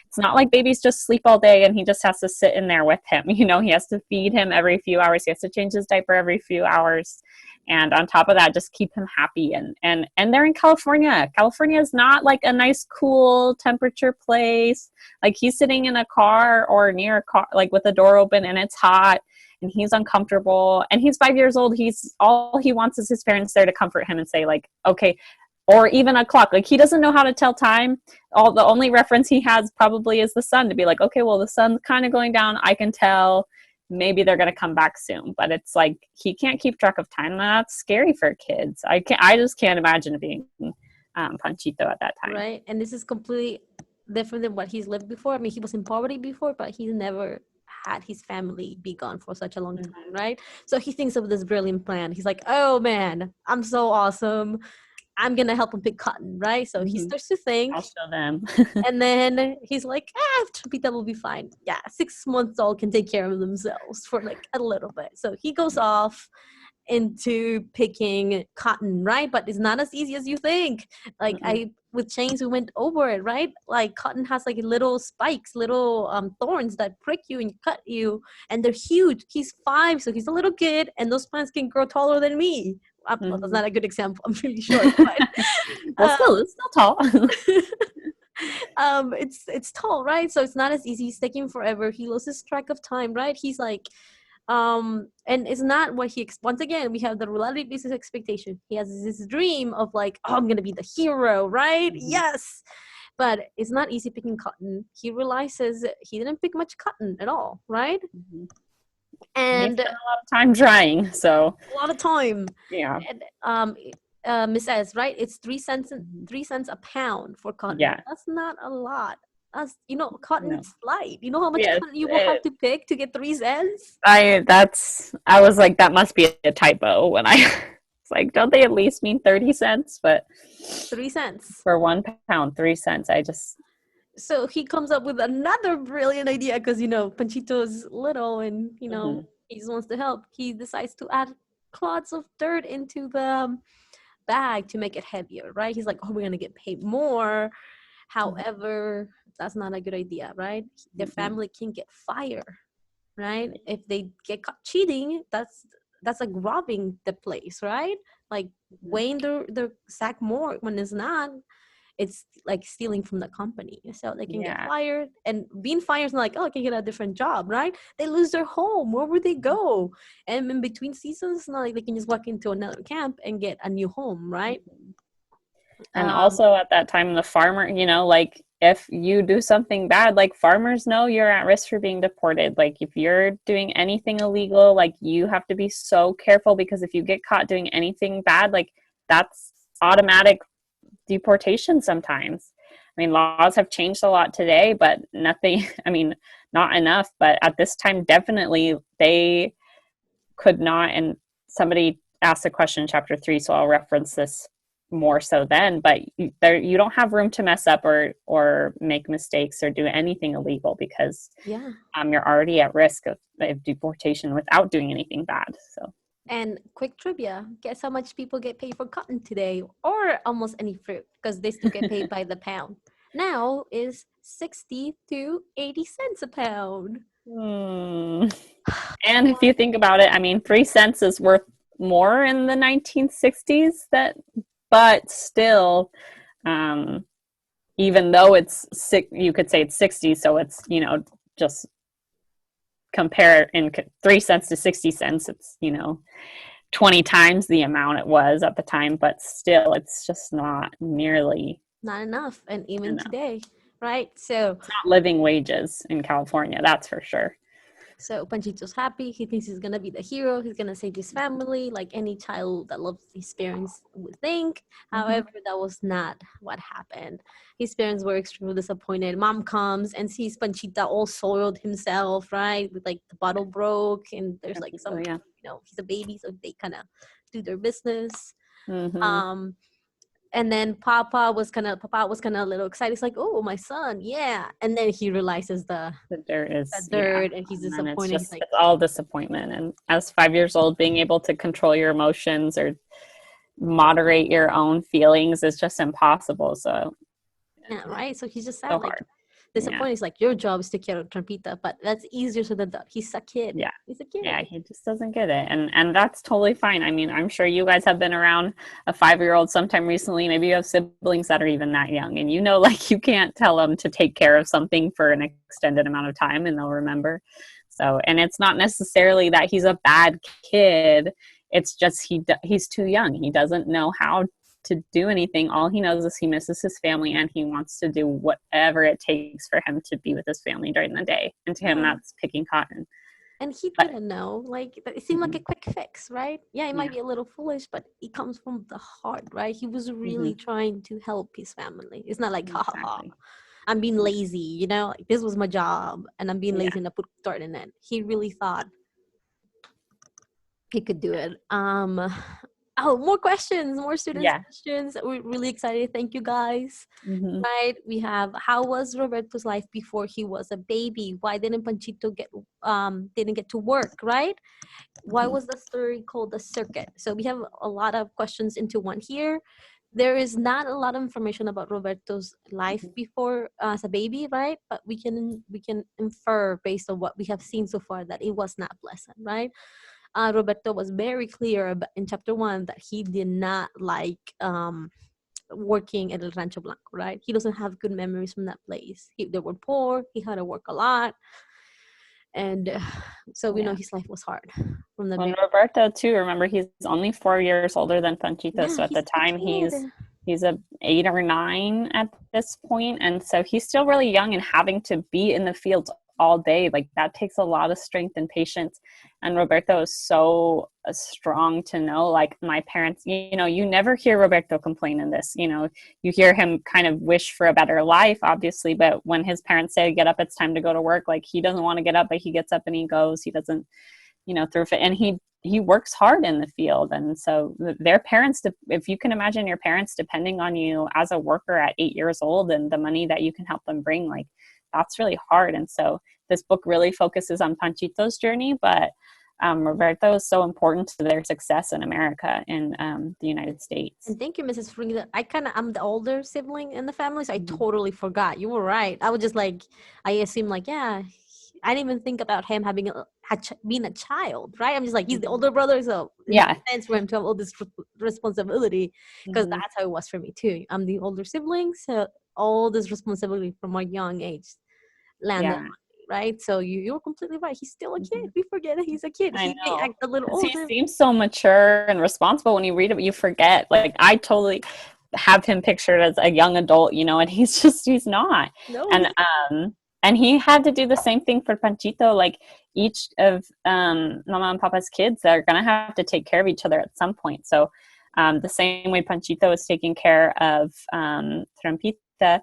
It's not like babies just sleep all day and he just has to sit in there with him. He has to feed him every few hours. He has to change his diaper every few hours. And on top of that, just keep him happy. And they're in California. California is not like a nice, cool temperature place. Like, he's sitting in a car or near a car, like with the door open, and it's hot and he's uncomfortable. And he's 5 years old. All he wants is his parents there to comfort him and say, like, okay, or even a clock. Like, he doesn't know how to tell time. The only reference he has probably is the sun, to be like, okay, well, the sun's kind of going down. I can tell maybe they're going to come back soon. But it's like, he can't keep track of time. And that's scary for kids. I just can't imagine being Panchito at that time. Right. And this is completely different than what he's lived before. I mean, he was in poverty before, but he's never had his family be gone for such a long time, right? So he thinks of this brilliant plan. He's like, oh man, I'm so awesome, I'm gonna help him pick cotton, right? So he starts to think, I'll show them. and then he's like, Trampita will be fine. Yeah, 6 months old can take care of themselves for like a little bit. So he goes off into picking cotton, right? But it's not as easy as you think. Like, with chains, we went over it, right? Like, cotton has like little spikes, little thorns that prick you and cut you, and they're huge. He's 5, so he's a little kid, and those plants can grow taller than me. Well, that's not a good example. I'm really short, but it's still tall. It's tall, right? So it's not as easy. It's taking forever. He loses track of time, right? He's like, and it's not what once again, we have the reality versus expectation. He has this dream of like, oh, I'm gonna be the hero, right? Yes. But it's not easy picking cotton. He realizes he didn't pick much cotton at all, right? Mhm. He And spent a lot of time drying, so a lot of time. yeah. And, Miss S, right? It's 3 cents, Mhm. 3 cents a pound for cotton. Yeah. That's not a lot. That's, cotton No. is light. You know how much Yes. cotton you will have to pick to get 3 cents? I was like, that must be a typo when I it's like, don't they at least mean 30 cents? But 3 cents. for 1 pound, 3 cents, I just So he comes up with another brilliant idea because, Panchito's little and, Mhm. he just wants to help. He decides to add clods of dirt into the bag to make it heavier, right? He's like, oh, we're going to get paid more. However, that's not a good idea, right? Their Mhm. family can get fired, right? If they get caught cheating, that's like robbing the place, right? Like Mhm. weighing the sack more when it's not, it's like stealing from the company. So they can get Yeah. fired, and being fired is not like, oh, I can get a different job, right? They lose their home. Where would they go? And in between seasons, it's not like they can just walk into another camp and get a new home, right? And Um, also at that time, the farmer, like if you do something bad, like farmers know you're at risk for being deported. Like if you're doing anything illegal, like you have to be so careful because if you get caught doing anything bad, like that's automatic deportation sometimes. I mean, laws have changed a lot today, but nothing, I mean, not enough. But at this time, definitely they could not. And somebody asked a question in chapter 3, so I'll reference this more so then. But you don't have room to mess up or make mistakes or do anything illegal because yeah. you're already at risk of deportation without doing anything bad. So And quick trivia, guess how much people get paid for cotton today, or almost any fruit, because they still get paid by the pound. Now is 60 to 80 cents a pound. hmm. And if you think about it, I mean, 3 cents is worth more in the 1960s. But still, um, even though it's you could say it's 60, so it's just compare in 3 cents to 60 cents. It's 20 times the amount it was at the time, but still, it's just not nearly Not enough. And even enough. today, right? So It's not living wages in California, that's for sure. So Panchito's happy. He thinks he's gonna be the hero. He's gonna save his family, like any child that loves his parents would think. Mm-hmm. However, that was not what happened. His parents were extremely disappointed. Mom comes and sees Panchita all soiled himself, right? With like the bottle broke, and there's like So some, yeah. He's a baby, so they kind of do their business. Mm-hmm. Um, and then Papa was kind of a little excited. He's like, "Oh, my son, yeah!" And then he realizes The dirt the is, yeah. dirt, and he's And then disappointed. He's like, it's all disappointment. And as 5 years old, being able to control your emotions or moderate your own feelings is just impossible. So yeah, right. So he's just so sad, like hard. Yeah. disappointed. He's like, your job is to care of Trampita, but that's easier said than done. He's a kid. Yeah. He's a kid. Yeah, he just doesn't get it. And that's totally fine. I mean, I'm sure you guys have been around a 5-year-old sometime recently. Maybe you have siblings that are even that young, and like you can't tell them to take care of something for an extended amount of time and they'll remember. So, and it's not necessarily that he's a bad kid. It's just he's too young. He doesn't know how to do anything. All he knows is he misses his family and he wants to do whatever it takes for him to be with his family during the day. And to him, Yeah. that's picking cotton. And he But didn't know. Like it seemed like mhm, a quick fix, right? Yeah, it might be a little foolish, but it comes from the heart, right? He was really mhm, trying to help his family. It's not like, ha ha ha, exactly. I'm being lazy, like this was my job and I'm being Yeah. lazy and I put dirt in it. He really thought he could do it. Oh, more questions, more students Yeah. questions. We're really excited. Thank you guys. Mm-hmm. Right, we have, how was Roberto's life before he was a baby? Why didn't Panchito didn't get to work, right? Why was the story called The Circuit? So we have a lot of questions into one here. There is not a lot of information about Roberto's life before as a baby, right? But we can infer based on what we have seen so far that it was not pleasant, right? Roberto was very clear in chapter 1 that he did not like working at El Rancho Blanco, right? He doesn't have good memories from that place. They were poor. He had to work a lot, and so we know his life was hard from the When very. Roberto too, remember he's only 4 years older than Panchito, Yeah, so at he's the a time kid. he's a 8 or 9 at this point, and so he's still really young, and having to be in the fields all day, like that takes a lot of strength and patience. And Roberto is so strong to know, like, my parents, you know, you never hear Roberto complain in this, you know, you hear him kind of wish for a better life, obviously, but when his parents say get up, it's time to go to work, like he doesn't want to get up, but he gets up and he goes. He doesn't, you know, through it, and he works hard in the field. And so their parents, if you can imagine your parents depending on you as a worker at 8 years old, and the money that you can help them bring, like that's really hard. And so this book really focuses on Panchito's journey, but Roberto is so important to their success in America, in the United States. And thank you, Mrs. Fringa. I'm the older sibling in the family, so I totally forgot. You were right. I was just like, I assumed like, yeah, I didn't even think about him having being a child, right? I'm just like, he's the older brother, so it makes sense for him to have all this responsibility, because that's how it was for me too. I'm the older sibling, so all this responsibility from a young age landed on me, right? So you're completely right. He's still a kid. We forget that he's a kid. He may act a little older. He seems so mature and responsible. When you read it, you forget. Like, I totally have him pictured as a young adult, you know, and he's not. No. And he had to do the same thing for Panchito. Like, each of Mama and Papa's kids are going to have to take care of each other at some point. So the same way Panchito is taking care of Trampita,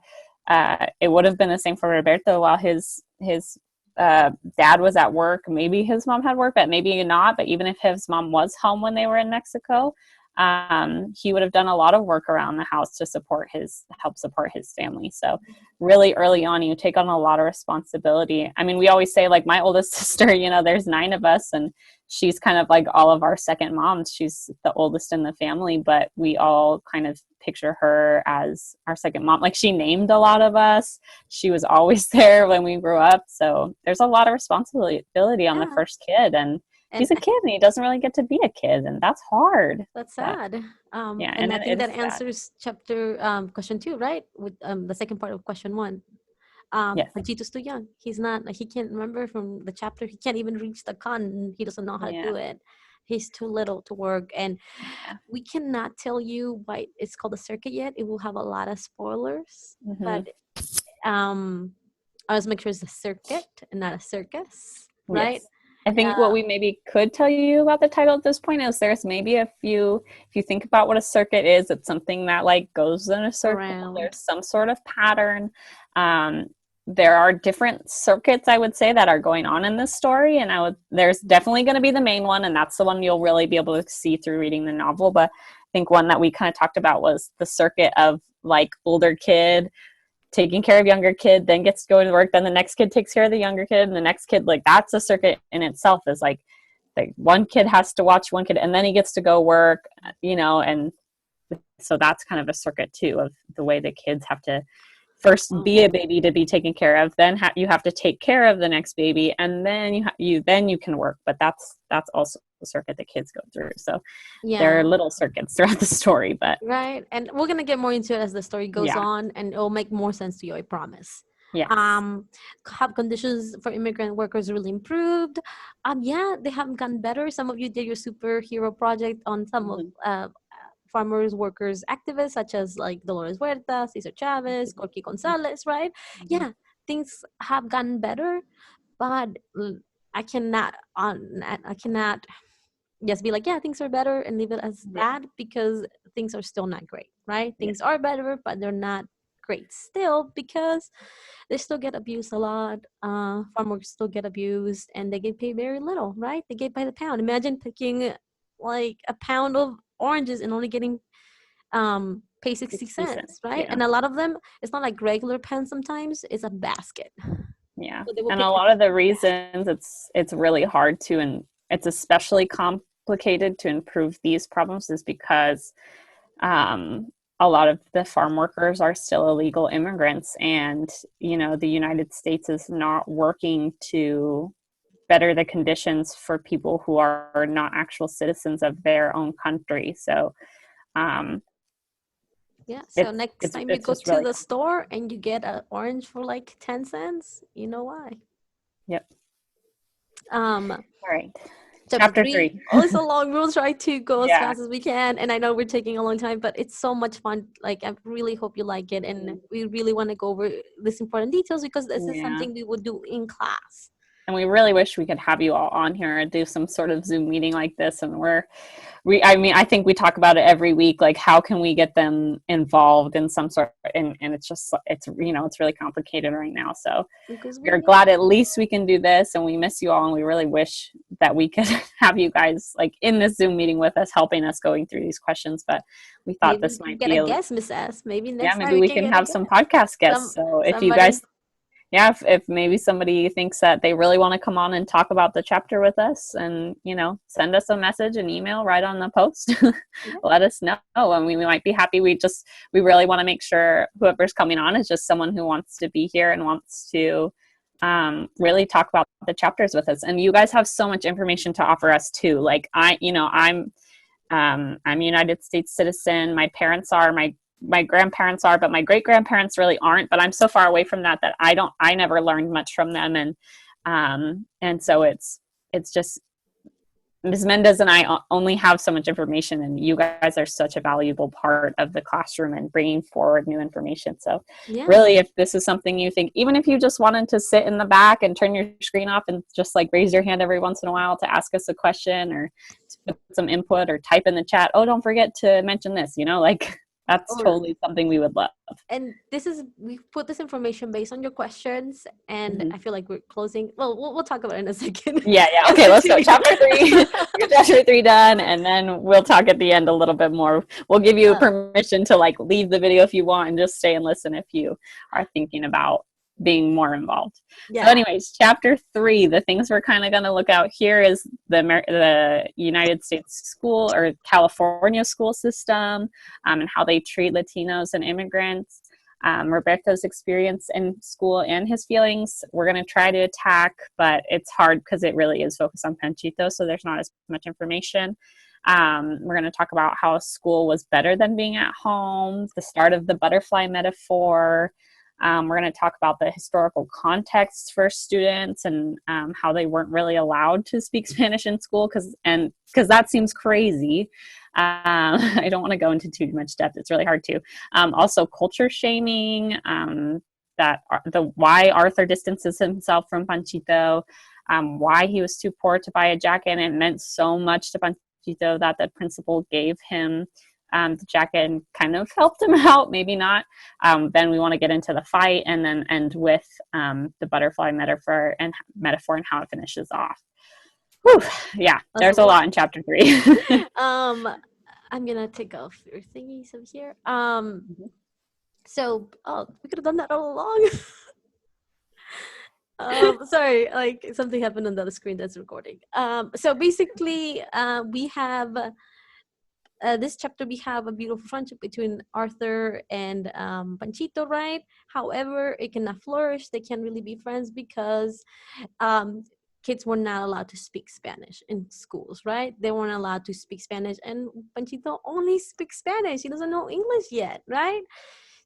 it would have been the same for Roberto while his dad was at work. Maybe his mom had work, but maybe not. But even if his mom was home when they were in Mexico, he would have done a lot of work around the house to help support his family. So really early on, you take on a lot of responsibility. I mean, we always say, like, my oldest sister, you know, there's 9 of us, and she's kind of like all of our second moms. She's the oldest in the family, but we all kind of picture her as our second mom. Like, she named a lot of us. She was always there when we grew up. So there's a lot of responsibility on the first kid, and he's a kid, and he doesn't really get to be a kid, and that's hard. That's sad. And I think that answers chapter question 2, right? With the second part of question 1. Panchito's too young. He can't remember from the chapter. He can't even reach the con. He doesn't know how to do it. He's too little to work, and we cannot tell you why it's called a circuit yet. It will have a lot of spoilers, but I always make sure it's a circuit and not a circus, right? Yes. I think what we maybe could tell you about the title at this point is there's maybe if you think about what a circuit is, it's something that like goes in a circle. Around. There's some sort of pattern. There are different circuits, I would say, that are going on in this story, and there's definitely going to be the main one, and that's the one you'll really be able to see through reading the novel. But I think one that we kind of talked about was the circuit of like older kid taking care of younger kid, then gets to go to work, then the next kid takes care of the younger kid, and the next kid, like, that's a circuit in itself. Is like one kid has to watch one kid, and then he gets to go work, you know, and so that's kind of a circuit too, of the way the kids have to first be a baby to be taken care of, then you have to take care of the next baby, and then you can work. But that's also the circuit that kids go through. So there are little circuits throughout the story, but right. And we're gonna get more into it as the story goes on, and it'll make more sense to you, I promise. Have conditions for immigrant workers really improved? They haven't gotten better. Some of you did your superhero project on some of farmers, workers, activists, such as like Dolores Huerta, Cesar Chavez, Corky Gonzalez, right? Things have gotten better, but I cannot just be like, things are better and leave it as that, because things are still not great, right? Things are better, but they're not great still, because they still get abused a lot. Farmers still get abused, and they get paid very little, right? They get by the pound. Imagine picking like a pound of oranges and only getting pay 60 cents, right? And a lot of them, it's not like regular pens. Sometimes it's a basket. So and a lot of the reasons it's really hard to, and it's especially complicated to improve these problems, is because a lot of the farm workers are still illegal immigrants, and you know, the United States is not working to better the conditions for people who are not actual citizens of their own country. So so next time you go to the store and you get an orange for like 10 cents, you know why. All right. Chapter Chapter 3. 3. Oh, it's so long. We'll try to go as Yeah. fast as we can. And I know we're taking a long time, but it's so much fun. Like, I really hope you like it. And we really want to go over this important details because this is Yeah. something we would do in class. And we really wish we could have you all on here and do some sort of Zoom meeting like this. And I think we talk about it every week, like how can we get them involved in some sort and it's just, it's really complicated right now. So we're glad at least we can do this, and we miss you all, and we really wish that we could have you guys like in this Zoom meeting with us, helping us going through these questions. But we thought Maybe this might get be a guest, Miss S. Maybe next time maybe we can have some podcast guests. So if you guys if maybe somebody thinks that they really want to come on and talk about the chapter with us, and send us a message, an email right on the post. Let us know, and we might be happy. We really want to make sure whoever's coming on is just someone who wants to be here and wants to really talk about the chapters with us. And you guys have so much information to offer us too. Like I'm a United States citizen. My parents are, my grandparents are, but my great grandparents really aren't. But I'm so far away from that I never learned much from them, and so it's just Ms. Mendez and I only have so much information, and you guys are such a valuable part of the classroom and bringing forward new information. So really, if this is something you think, even if you just wanted to sit in the back and turn your screen off and just like raise your hand every once in a while to ask us a question or to put some input or type in the chat, oh, don't forget to mention this, that's totally something we would love. And we put this information based on your questions, and I feel like we're closing. Well, we'll talk about it in a second. Yeah. Okay, let's go. Chapter 3. Get Chapter 3 done, and then we'll talk at the end a little bit more. We'll give you permission to like leave the video if you want and just stay and listen if you are thinking about being more involved. So anyways, Chapter 3, the things we're kind of going to look out here is the United States school or California school system, and how they treat Latinos and immigrants. Roberto's experience in school and his feelings we're going to try to attack, but it's hard because it really is focused on Panchito, so there's not as much information. We're going to talk about how school was better than being at home, the start of the butterfly metaphor. We're going to talk about the historical context for students and how they weren't really allowed to speak Spanish in school because that seems crazy. I don't want to go into too much depth. It's really hard to. Also, culture shaming, why Arthur distances himself from Panchito, why he was too poor to buy a jacket, and it meant so much to Panchito that the principal gave him the jacket and kind of helped him out, maybe not. Then we want to get into the fight and then end with the butterfly metaphor and how it finishes off. Whew, yeah, there's a lot in Chapter 3. I'm gonna take off your thingies over here. So we could have done that all along. Sorry, like something happened on the other screen that's recording. So basically, we have this chapter. We have a beautiful friendship between Arthur and Panchito, right? However, it cannot flourish. They can't really be friends because kids were not allowed to speak Spanish in schools, right? They weren't allowed to speak Spanish, and Panchito only speaks Spanish. He doesn't know English yet, right?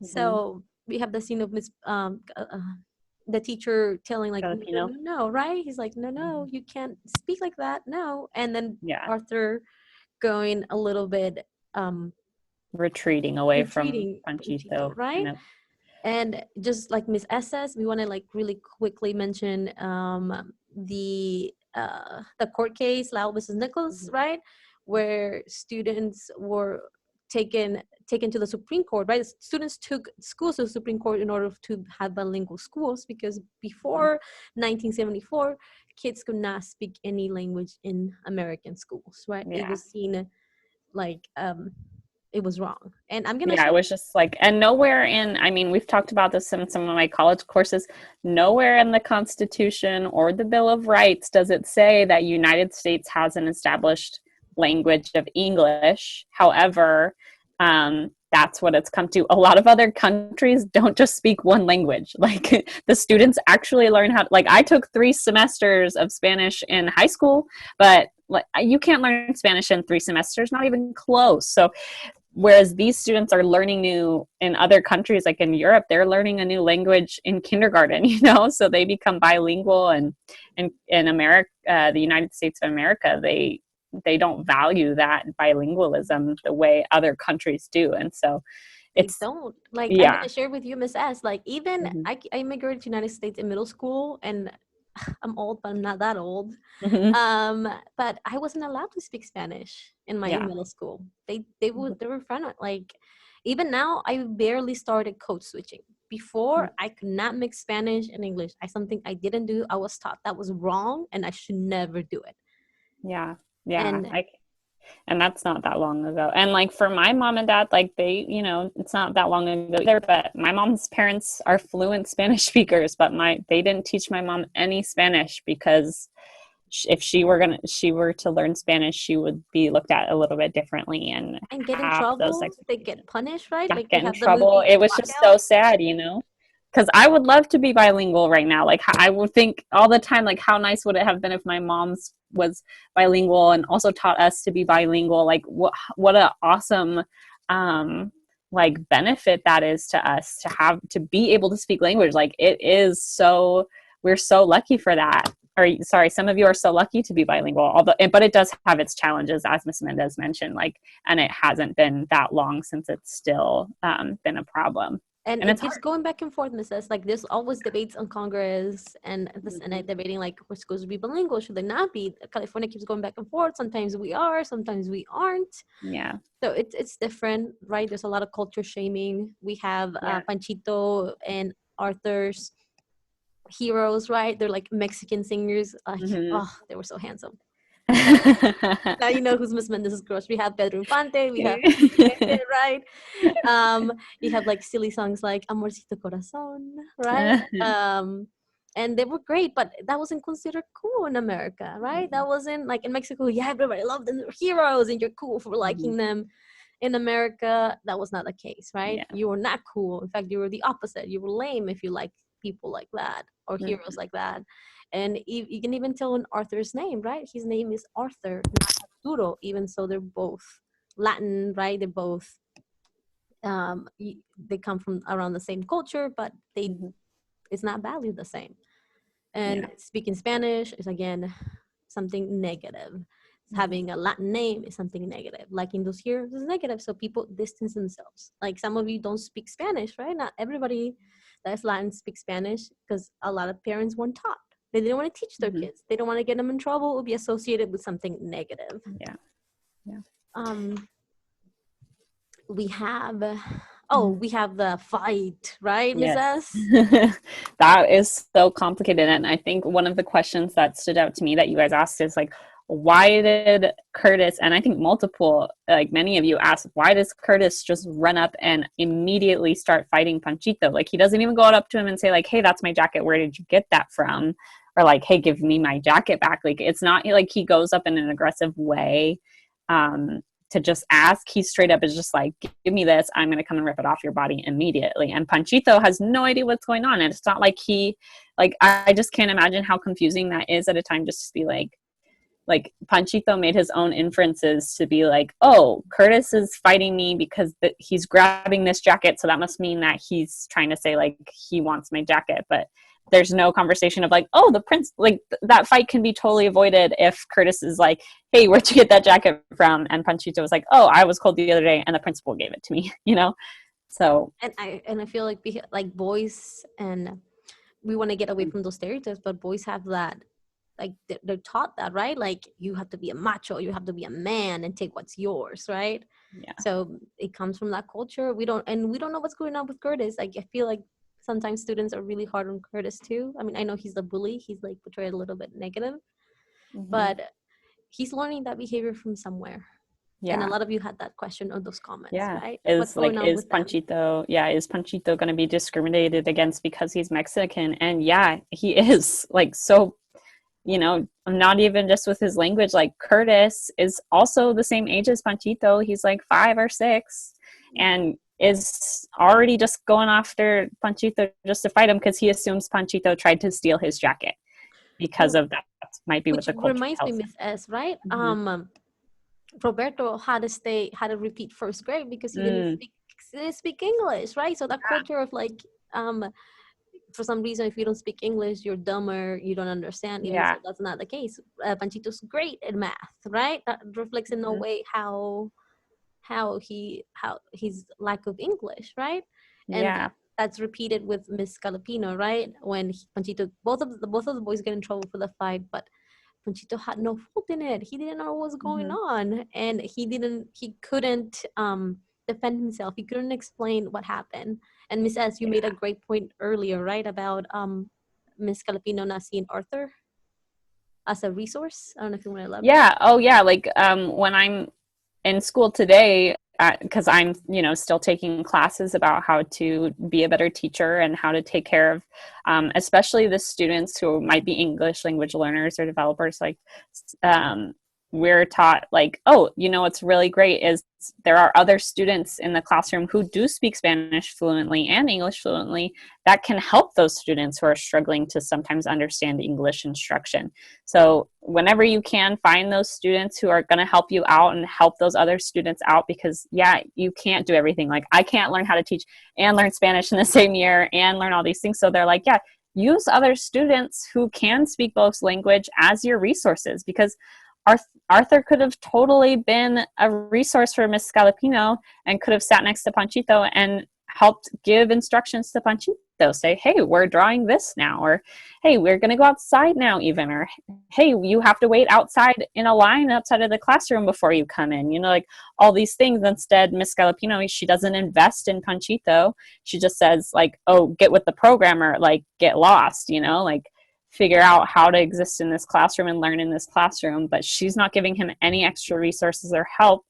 So we have the scene of the teacher telling like, no, right? He's like, no, you can't speak like that, no. And then Arthur going a little bit retreating away from Panchito, right? And just like Miss S says, we want to like really quickly mention the court case, Lau versus Nichols, right, where students were taken to the Supreme Court, right? Students took schools to the Supreme Court in order to have bilingual schools because before 1974, kids could not speak any language in American schools, right? It was seen like it was wrong. And I'm gonna it was just like, and nowhere in, I mean, we've talked about this in some of my college courses, nowhere in the Constitution or the Bill of Rights does it say that United States has an established language of English. However, that's what it's come to. A lot of other countries don't just speak one language. Like the students actually learn how, like I took 3 semesters of Spanish in high school, but like, you can't learn Spanish in 3 semesters, not even close. So whereas these students are learning new in other countries, like in Europe, they're learning a new language in kindergarten, you know, so they become bilingual. And in America, the United States of America, they don't value that bilingualism the way other countries do. And so it's, don't like, I'm yeah. gonna share with you, Miss S, like even Mhm. I immigrated to United States in middle school, and I'm old, but I'm not that old. Mhm. But I wasn't allowed to speak Spanish in my Yeah. middle school. They were front, like even now I barely started code switching. Before I could not mix Spanish and English. Something I didn't do. I was taught that was wrong and I should never do it. Yeah. Yeah. And And that's not that long ago. And like for my mom and dad, like they, you know, it's not that long ago either, but my mom's parents are fluent Spanish speakers, but they didn't teach my mom any Spanish because if she were to learn Spanish, she would be looked at a little bit differently and get in have those trouble. They expectations. get punished, right? Yeah, Like we get in have the trouble. movie It was just so Blackout. sad, you know? Because I would love to be bilingual right now. Like I would think all the time, like how nice would it have been if my mom's was bilingual and also taught us to be bilingual. Like what a awesome like benefit that is to us to be able to speak language. Like it is so, we're so lucky for that. Or sorry, some of you are so lucky to be bilingual. But it does have its challenges, as Ms. Mendez mentioned. Like, and it hasn't been that long since it's still been a problem. And And it it's keeps hard. going back and forth, Mrs. Like there's always debates on Congress and the Senate debating like we're supposed to be bilingual, should they not be? California keeps going back and forth. Sometimes we are, sometimes we aren't. Yeah. So it's different, right? There's a lot of culture shaming. We have Yeah. Panchito and Arthur's heroes, right? They're like Mexican singers. Like, oh, they were so handsome. Now you know who's Miss Mendez's crush. We have Pedro Infante, we have right? You have like silly songs like Amorcito Corazón, right? And they were great, but that wasn't considered cool in America, right? That wasn't like in Mexico, yeah, everybody loved them, they're heroes, and you're cool for liking them. In America, that was not the case, right? Yeah. You were not cool. In fact, you were the opposite. You were lame if you liked people like that or heroes like that. And you can even tell in Arthur's name, right? His name is Arthur, not Arturo, even so they're both Latin, right? They're both, they come from around the same culture, but it's not valued the same. And speaking Spanish is, again, something negative. Having a Latin name is something negative. Liking those heroes is negative. So people distance themselves. Like some of you don't speak Spanish, right? Not everybody that is Latin speaks Spanish because a lot of parents weren't taught. They didn't want to teach their kids. They don't want to get them in trouble or be associated with something negative. We have, we have the fight, right, Ms. S? That is so complicated. And I think one of the questions that stood out to me that you guys asked is like, why did Curtis, and I think multiple, like many of you asked, why does Curtis just run up and immediately start fighting Panchito? Like he doesn't even go up to him and say like, hey, that's my jacket. Where did you get that from? Or like, hey, give me my jacket back. Like it's not like he goes up in an aggressive way to just ask. He straight up is just like, give me this. I'm going to come and rip it off your body immediately. And Panchito has no idea what's going on. And it's not like I just can't imagine how confusing that is at a time just to be like Panchito made his own inferences to be like, oh, Curtis is fighting me because he's grabbing this jacket. So that must mean that he's trying to say like he wants my jacket. But there's no conversation of like, oh, the prince, like that fight can be totally avoided if Curtis is like, hey, where'd you get that jacket from? And Panchito was like, oh, I was cold the other day and the principal gave it to me, you know? So. And I feel like boys, and we want to get away from those stereotypes, but boys have that, like they're taught that, right? Like you have to be a macho, you have to be a man and take what's yours, right? Yeah. So it comes from that culture. We don't know what's going on with Curtis. Like I feel like sometimes students are really hard on Curtis too. I mean, I know he's the bully. He's like portrayed a little bit negative, but he's learning that behavior from somewhere. Yeah. And a lot of you had that question or those comments, right? What's going on with Panchito? Is Panchito going to be discriminated against because he's Mexican? And yeah, he is. Like, so, you know, not even just with his language, like Curtis is also the same age as Panchito. He's like 5 or 6 and is already just going after Panchito just to fight him because he assumes Panchito tried to steal his jacket because of that. Might be what the culture reminds tells me, Miss S, right? Roberto had to repeat first grade because he Mm, didn't speak English, right? So that culture of like, for some reason, if you don't speak English, you're dumber, you don't understand, even yeah. so that's not the case. Panchito's great in math, right? That reflects in no Mhm. way how his lack of English, right? And Yeah. that's repeated with Miss Calipino, right? When Panchito, both of the boys get in trouble for the fight, but Panchito had no fault in it. He didn't know what was going Hmm. on, and he couldn't defend himself. He couldn't explain what happened. And Miss S, you made a Yeah. great point earlier, right, about Miss Calipino not seeing Arthur as a resource. I don't know if you want to elaborate. Yeah. Oh, yeah. Like when I'm in school today, because I'm, still taking classes about how to be a better teacher and how to take care of, especially the students who might be English language learners or developers. Like, um, we're taught, like, oh, what's really great is there are other students in the classroom who do speak Spanish fluently and English fluently that can help those students who are struggling to sometimes understand English instruction. So whenever you can, find those students who are going to help you out and help those other students out, because yeah, you can't do everything. Like, I can't learn how to teach and learn Spanish in the same year and learn all these things. So they're like, yeah, use other students who can speak both language as your resources, because Arthur could have totally been a resource for Miss Scalapino and could have sat next to Panchito and helped give instructions to Panchito. Say, hey, we're drawing this now, or hey, we're going to go outside now, even, or hey, you have to wait outside in a line outside of the classroom before you come in, like all these things. Instead, Miss Scalapino, she doesn't invest in Panchito. She just says, like, oh, get with the programmer, like, get lost, like, figure out how to exist in this classroom and learn in this classroom. But she's not giving him any extra resources or help.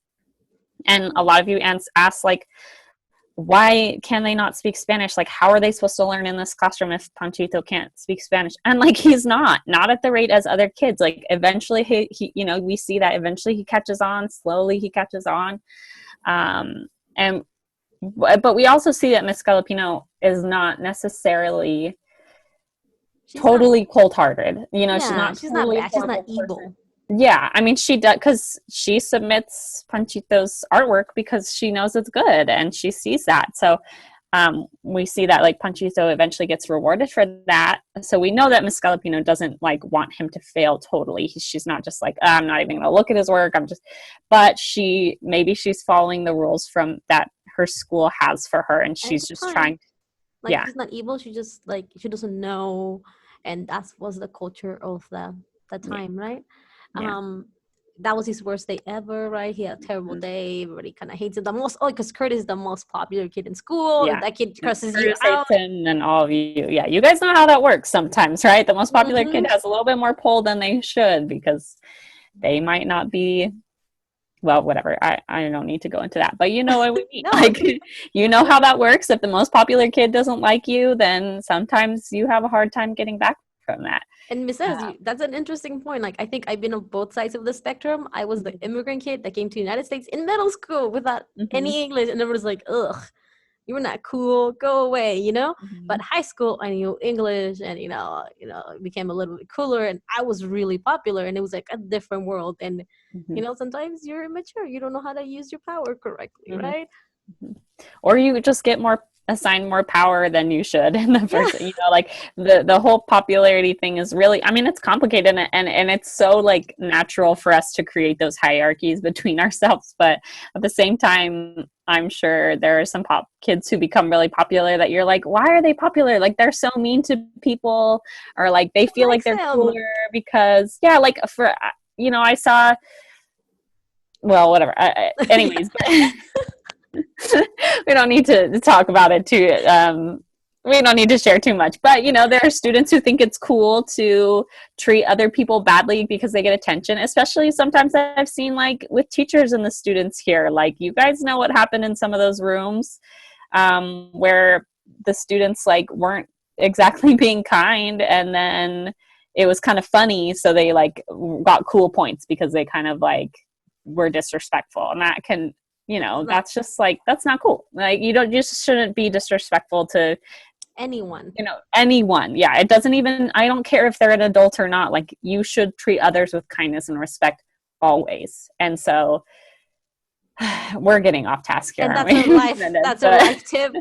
And a lot of you ask, like, why can they not speak Spanish? Like, how are they supposed to learn in this classroom if Panchito can't speak Spanish? And like, he's not at the rate as other kids. Like, eventually he we see that eventually he catches on, slowly he catches on. And but we also see that Miss Scalapino is not necessarily She's not. totally cold-hearted. She's Yeah, not she's not totally a bad. She's not horrible person. evil. Yeah, I mean, she does, because she submits Panchito's artwork because she knows it's good and she sees that. So we see that, like, Panchito eventually gets rewarded for that. So we know that Miss Scalapino doesn't, like, want him to fail totally. She's not just like, I'm not even going to look at his work. But maybe she's following the rules from that her school has for her, and And she's it's just fine. trying. Like, Yeah, she's not evil. She just, like, she doesn't know, and that was the culture of the yeah, time, right? yeah. That was his worst day ever, right? He had a terrible day. Everybody kind of hates him the most. Oh, because Kurt is the most popular kid in school. If Yeah. that kid And curses you Curtis out, hates him and all of you. Yeah, you guys know how that works sometimes, right? The most popular kid mm-hmm. has a little bit more pull than they should because they might not be, well, whatever. I don't need to go into that, but you know what we mean. No, Like, you know how that works. If the most popular kid doesn't like you, then sometimes you have a hard time getting back from that. and Mrs. That's an interesting point. Like, I think I've been on both sides of the spectrum. I was the immigrant kid that came to the United States in middle school without Mm-hmm. any English, and everyone's like, ugh, you're not cool, go away, Mm-hmm. But high school, I knew English, and it became a little bit cooler, and I was really popular, and it was like a different world. And Mm-hmm. sometimes you're immature, you don't know how to use your power correctly, Mm-hmm. right? Or you just get assigned more power than you should in the Yeah. first, like the whole popularity thing is really, I mean, it's complicated, and it's so, like, natural for us to create those hierarchies between ourselves. But at the same time, I'm sure there are some kids who become really popular that you're like, why are they popular? Like, they're so mean to people, or like they Who feel like likes they're them? cooler because, yeah, like, for I saw, well, whatever, anyways. We don't need to talk about it too. We don't need to share too much, but there are students who think it's cool to treat other people badly because they get attention, especially sometimes I've seen, like, with teachers and the students here. Like, you guys know what happened in some of those rooms, where the students, like, weren't exactly being kind, and then it was kind of funny, so they, like, got cool points because they kind of, like, were disrespectful, and that can, that's just, like, that's not cool. Like, you just shouldn't be disrespectful to Anyone. anyone. Yeah, it doesn't even, I don't care if they're an adult or not. Like, you should treat others with kindness and respect always. And so we're getting off task here, And aren't that's we? our life. That's our life tip.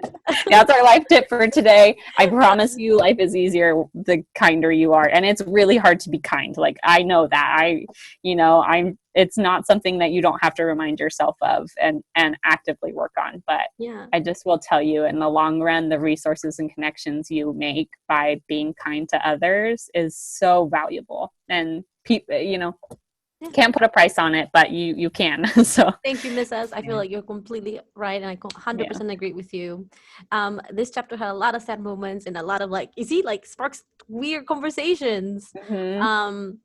That's our life tip for today. I promise you, life is easier the kinder you are. And it's really hard to be kind. Like, I know that. It's not something that you don't have to remind yourself of and actively work on. But Yeah. I just will tell you, in the long run, the resources and connections you make by being kind to others is so valuable. And can't put a price on it, but you can. So thank you, Mrs. I feel like you're completely right, and I 100% agree with you. This chapter had a lot of sad moments and a lot of sparks weird conversations. Mhm.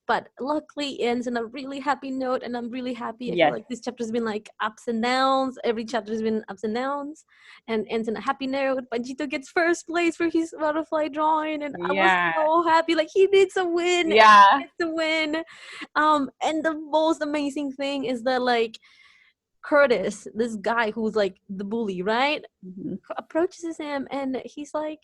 But luckily ends on a really happy note, and I'm really happy. I feel Yes. like this chapter's been like ups and downs. Every chapter's been ups and downs, and ends on a happy note. Panchito gets first place for his butterfly drawing, and I was so happy. Like, he needs a win. Yeah. He gets a win. And the most amazing thing is that, like, Curtis, this guy who's like the bully, right, approaches him, and he's like,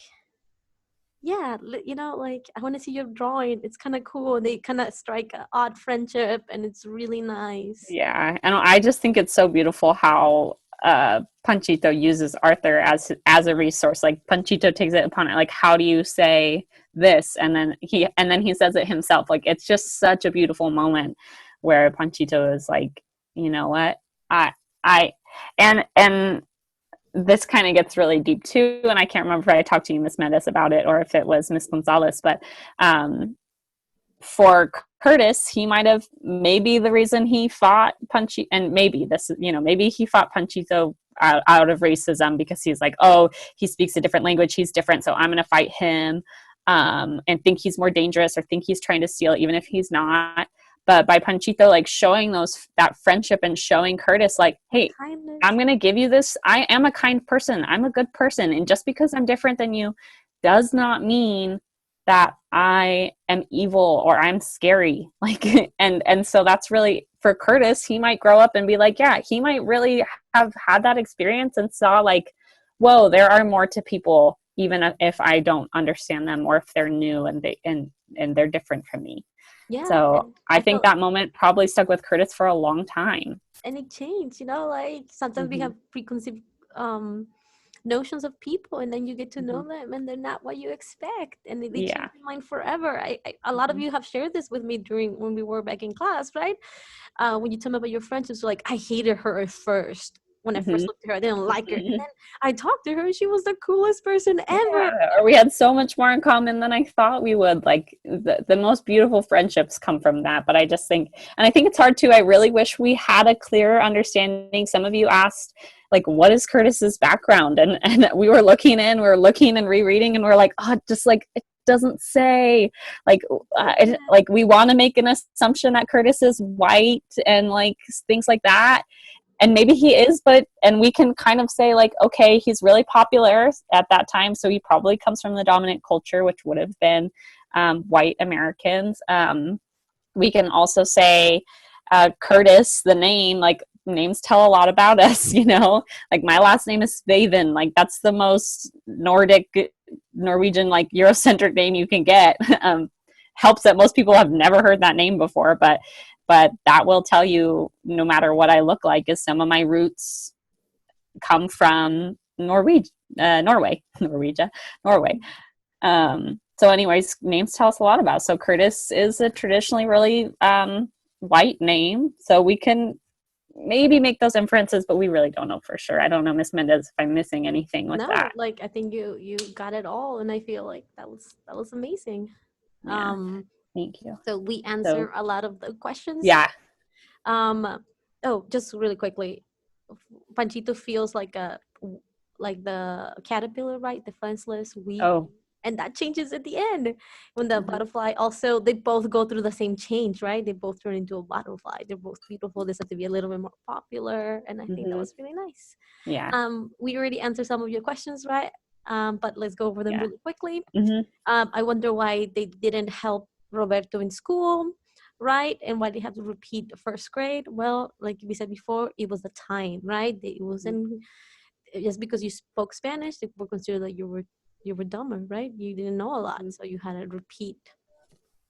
yeah, like, I want to see your drawing. It's kind of cool. And they kind of strike an odd friendship, and it's really nice. Yeah, and I just think it's so beautiful how Panchito uses Arthur as a resource. Like, Panchito takes it upon it, like, how do you say this? And then he says it himself. Like, it's just such a beautiful moment where Panchito is like, you know what, and this kind of gets really deep too, and I can't remember if I talked to you, Miss Mendes, about it, or if it was Miss Gonzalez, but for Curtis, he might have, maybe the reason he fought Panchito, and maybe he fought Panchito out of racism, because he's like, oh, he speaks a different language, he's different, so I'm going to fight him, and think he's more dangerous, or think he's trying to steal, even if he's not. But by Panchito, like, showing that friendship and showing Curtis, like, hey, kindness. I'm going to give you this. I am a kind person. I'm a good person. And just because I'm different than you does not mean that I am evil or I'm scary. Like, and so that's really, for Curtis, he might grow up and be like, yeah, he might really have had that experience and saw, like, whoa, there are more to people, even if I don't understand them, or if they're new and they're different from me. Yeah, so I think that moment probably stuck with Curtis for a long time. And it changed, like, sometimes we have preconceived notions of people, and then you get to know them, and they're not what you expect, and they change your mind forever. A lot of you have shared this with me when we were back in class, right? When you told me about your friendships, like, I hated her at first. When I first looked at her, I didn't like her. And then I talked to her, and she was the coolest person ever. Yeah, we had so much more in common than I thought we would. Like, the most beautiful friendships come from that. But I just think, and I think it's hard too. I really wish we had a clearer understanding. Some of you asked, like, what is Curtis's background? And we were looking and rereading, and we're like, oh, just like, it doesn't say, like, like, we want to make an assumption that Curtis is white and, like, things like that. And maybe he is, and we can kind of say, like, okay, he's really popular at that time, so he probably comes from the dominant culture, which would have been white Americans. We can also say Curtis, the name, like, names tell a lot about us, like, my last name is Vaven, like, that's the most Norwegian, like, Eurocentric name you can get. Helps that most people have never heard that name before, but that will tell you, no matter what I look like, is some of my roots come from Norway. So anyways, names tell us a lot about us. So Curtis is a traditionally really white name. So we can maybe make those inferences, but we really don't know for sure. I don't know, Miss Mendez, if I'm missing anything with that. Like, I think you got it all, and I feel like that was amazing. Yeah. Thank you. So we answer a lot of the questions. Yeah. Oh, just really quickly, Panchito feels like the caterpillar, right? Defenseless, weak. Oh. And that changes at the end when the butterfly. Also, they both go through the same change, right? They both turn into a butterfly. They're both beautiful. They have to be a little bit more popular, and I think that was really nice. Yeah. We already answered some of your questions, right? But let's go over them really quickly. I wonder why they didn't help Roberto in school, right? And why they have to repeat first grade. Well, like we said before, it was the time, right? It wasn't just because you spoke Spanish, they were considered that you were dumber, right? You didn't know a lot, so you had to repeat.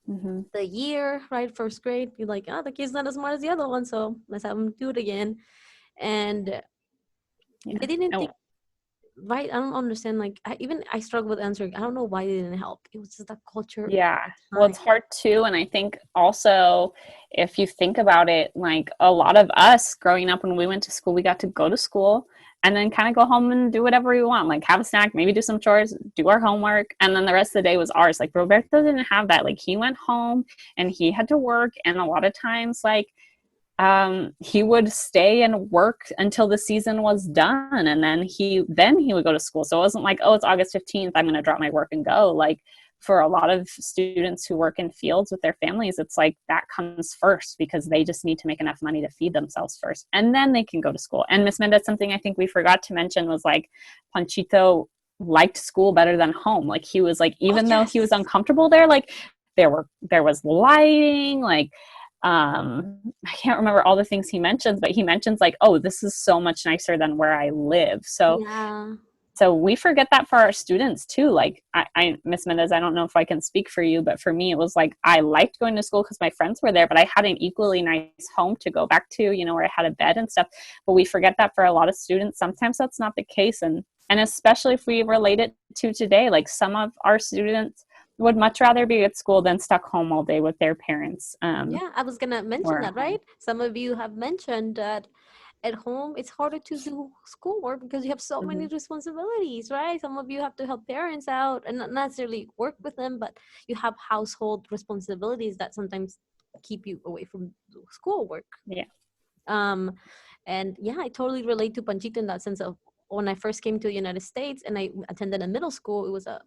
the year, right? First grade, you're like, oh, the kid's not as smart as the other one, so let's have him do it again. And they didn't think, right? I don't understand. Like, I struggle with answering. I don't know why they didn't help. It was just the culture. Yeah. Well, it's hard too. And I think also, if you think about it, like a lot of us growing up when we went to school, we got to go to school and then kind of go home and do whatever we want, like have a snack, maybe do some chores, do our homework. And then the rest of the day was ours. Like Roberto didn't have that. Like he went home and he had to work. And a lot of times, like, he would stay and work until the season was done, and then he would go to school. So it wasn't like, oh, it's August 15th, I'm going to drop my work and go. Like for a lot of students who work in fields with their families, it's like that comes first because they just need to make enough money to feed themselves first, and then they can go to school. And Miss Mendez, something I think we forgot to mention was like Panchito liked school better than home. Like he was like, even though he was uncomfortable there, like there was lighting, like I can't remember all the things he mentions, but he mentions like, oh, this is so much nicer than where I live. So so we forget that for our students too. Like I Miss Mendez, I don't know if I can speak for you, but for me it was like I liked going to school because my friends were there, but I had an equally nice home to go back to, you know, where I had a bed and stuff. But we forget that for a lot of students sometimes that's not the case, and especially if we relate it to today, like some of our students would much rather be at school than stuck home all day with their parents. I was gonna mention that, right? Some of you have mentioned that at home it's harder to do schoolwork because you have so many responsibilities, right? Some of you have to help parents out and not necessarily work with them, but you have household responsibilities that sometimes keep you away from schoolwork. And I totally relate to Panchito in that sense of when I first came to the United States and I attended a middle school. It was a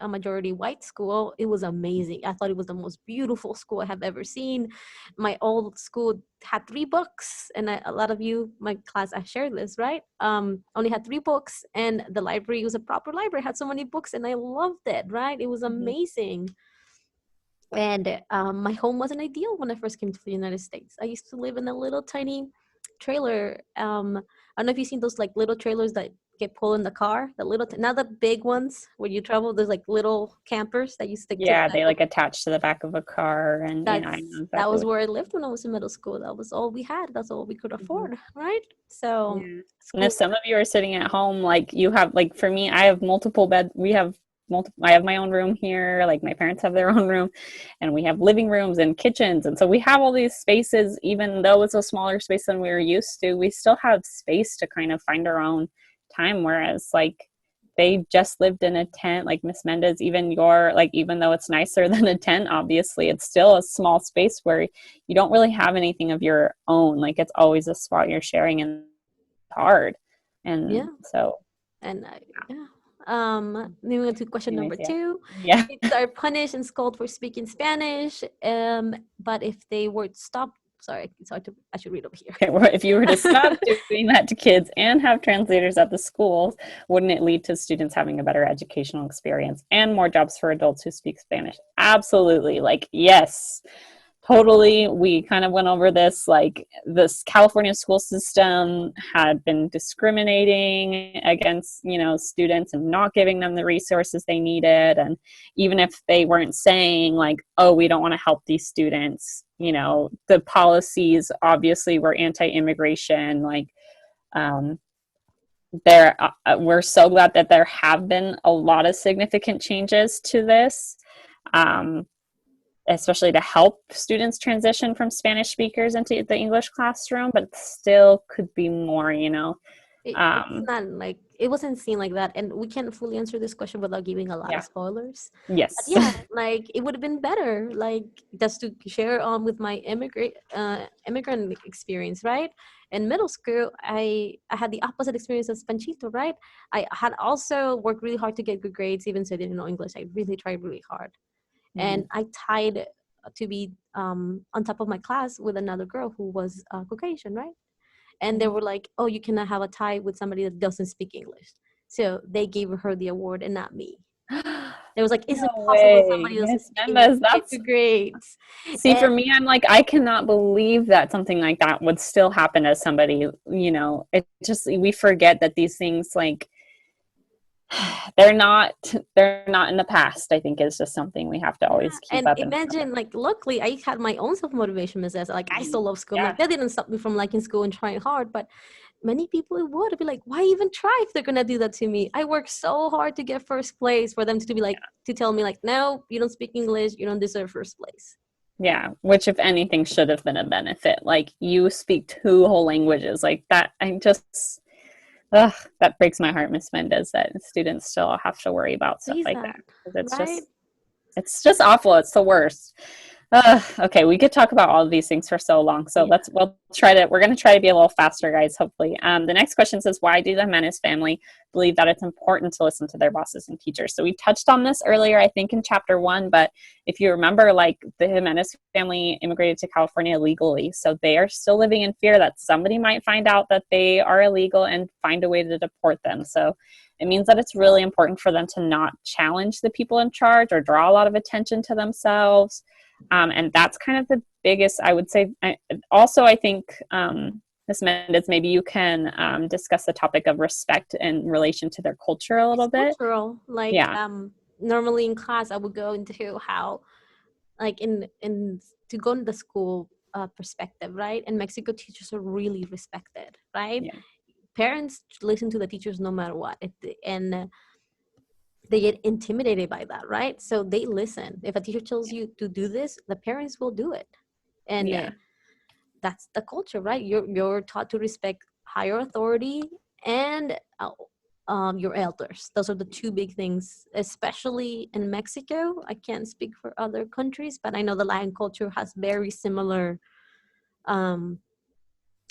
majority white school. It was amazing. I thought it was the most beautiful school I have ever seen. My old school had 3 books, and a lot of you, my class, I shared this, right? Only had 3 books, and the library was a proper library. It had so many books, and I loved it, right? It was amazing. And my home wasn't ideal when I first came to the United States. I used to live in a little tiny trailer. I don't know if you've seen those like little trailers that get pulled in the car, the little not the big ones where you travel. There's like little campers that you stick to they like attach to the back of a car, and that was where I lived when I was in middle school. That was all we had. That's all we could afford, right? So and if some of you are sitting at home, like you have, like for me, I have multiple bed. I have my own room here, like my parents have their own room, and we have living rooms and kitchens, and so we have all these spaces. Even though it's a smaller space than we were used to, we still have space to kind of find our own time, whereas like they just lived in a tent. Like Miss Mendez, even though it's nicer than a tent, obviously it's still a small space where you don't really have anything of your own. Like it's always a spot you're sharing, and it's hard. And so moving on to question number 2. Kids are punished and scolded for speaking Spanish, but if they were stopped, I should read over here. If you were to stop doing that to kids and have translators at the schools, wouldn't it lead to students having a better educational experience and more jobs for adults who speak Spanish? Absolutely. Like, yes, totally. We kind of went over this, like this California school system had been discriminating against, students and not giving them the resources they needed. And even if they weren't saying like, oh, we don't want to help these students, the policies obviously were anti-immigration. Like, we're so glad that there have been a lot of significant changes to this. Especially to help students transition from Spanish speakers into the English classroom, but still could be more, It's not like, it wasn't seen like that. And we can't fully answer this question without giving a lot of spoilers. Yes. But like it would have been better, like just to share with my immigrant experience, right? In middle school, I had the opposite experience as Panchito, right? I had also worked really hard to get good grades, even though I didn't know English. I really tried really hard. And I tied to be on top of my class with another girl who was Caucasian, right? And they were like, oh, you cannot have a tie with somebody that doesn't speak English. So they gave her the award and not me. It was like, is it possible somebody doesn't speak English get good grades? See, for me, I'm like, I cannot believe that something like that would still happen to somebody, it just, we forget that these things like, they're not in the past, I think, is just something we have to always keep And up and imagine, like, luckily I had my own self-motivation business. Like, I still love school. yeah. Like, that didn't stop me from liking school and trying hard, but many people would be like, why even try if they're gonna do that to me? I worked so hard to get first place for them to be like, to tell me like, no, you don't speak English, you don't deserve first place. Yeah, which if anything should have been a benefit. Like, you speak 2 whole languages like that. I just that breaks my heart, Miss Mendez, that students still have to worry about stuff Sees like that, that. 'Cause right? it's just awful. It's the worst. Okay, we could talk about all of these things for so long. So Yeah. we're going to try to be a little faster, guys, hopefully. The next question says, why do the Jimenez family believe that it's important to listen to their bosses and teachers? So we touched on this earlier, I think, in chapter 1, but if you remember, like, the Jimenez family immigrated to California illegally. So they are still living in fear that somebody might find out that they are illegal and find a way to deport them. So it means that it's really important for them to not challenge the people in charge or draw a lot of attention to themselves. And that's kind of the biggest, I would say. I think, Ms. Mendez, maybe you can discuss the topic of respect in relation to their culture a little bit. Cultural, like, Yeah. Normally in class, I would go into how, like, in to go into the school perspective, right? In Mexico, teachers are really respected, right? Yeah. Parents listen to the teachers no matter what, and they get intimidated by that, right? So they listen. If a teacher tells you to do this, the parents will do it, and Yeah. that's the culture, right? You're taught to respect higher authority and your elders. Those are the 2 big things, especially in Mexico. I can't speak for other countries, but I know the Latin culture has very similar um,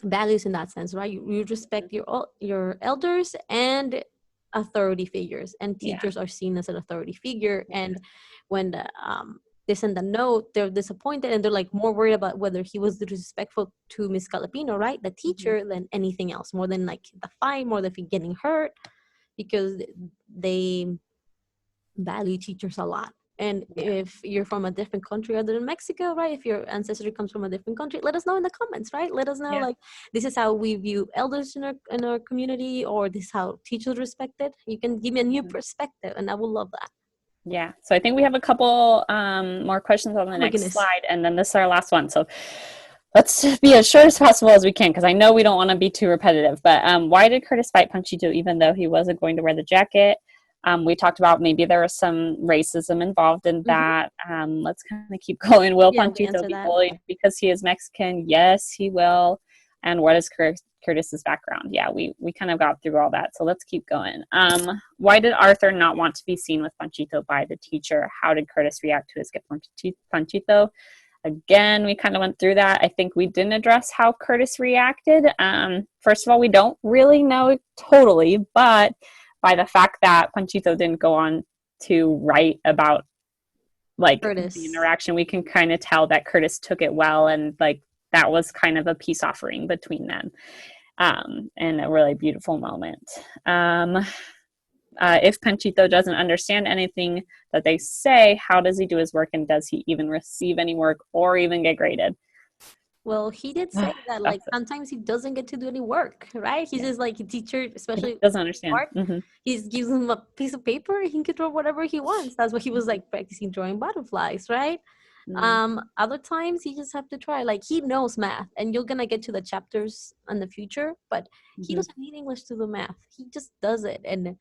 values in that sense, right? You respect your elders and authority figures, and teachers are seen as an authority figure. And when they send a note, they're disappointed, and they're like more worried about whether he was disrespectful to Miss Calapino, right, the teacher, than anything else, more than like the fine, more than getting hurt, because they value teachers a lot. And if you're from a different country other than Mexico, right, if your ancestry comes from a different country, let us know in the comments, right? Let us know, like, this is how we view elders in our community, or this is how teachers respected. You can give me a new perspective, and I will love that. Yeah. So I think we have a couple more questions on the next slide, and then this is our last one. So let's be as short as possible as we can, because I know we don't want to be too repetitive. But why did Curtis fight Panchito even though he wasn't going to wear the jacket? We talked about maybe there was some racism involved in that. Let's kind of keep going. Will Panchito be bullied because he is Mexican? Yes, he will. And what is Curtis's background? Yeah, we kind of got through all that. So let's keep going. Why did Arthur not want to be seen with Panchito by the teacher? How did Curtis react to his gift from Panchito? Again, we kind of went through that. I think we didn't address how Curtis reacted. First of all, we don't really know totally, but by the fact that Panchito didn't go on to write about, like, Curtis, the interaction, we can kind of tell that Curtis took it well, and like that was kind of a peace offering between them, and a really beautiful moment. If Panchito doesn't understand anything that they say, how does he do his work, and does he even receive any work or even get graded? Well, he did say that, like, sometimes he doesn't get to do any work, right? He's just like a teacher, especially he doesn't understand. He gives him a piece of paper, he can draw whatever he wants. That's what he was like practicing drawing butterflies, right? Other times he just have to try. Like, he knows math, and you're gonna get to the chapters in the future, but he doesn't need English to do math. He just does it. And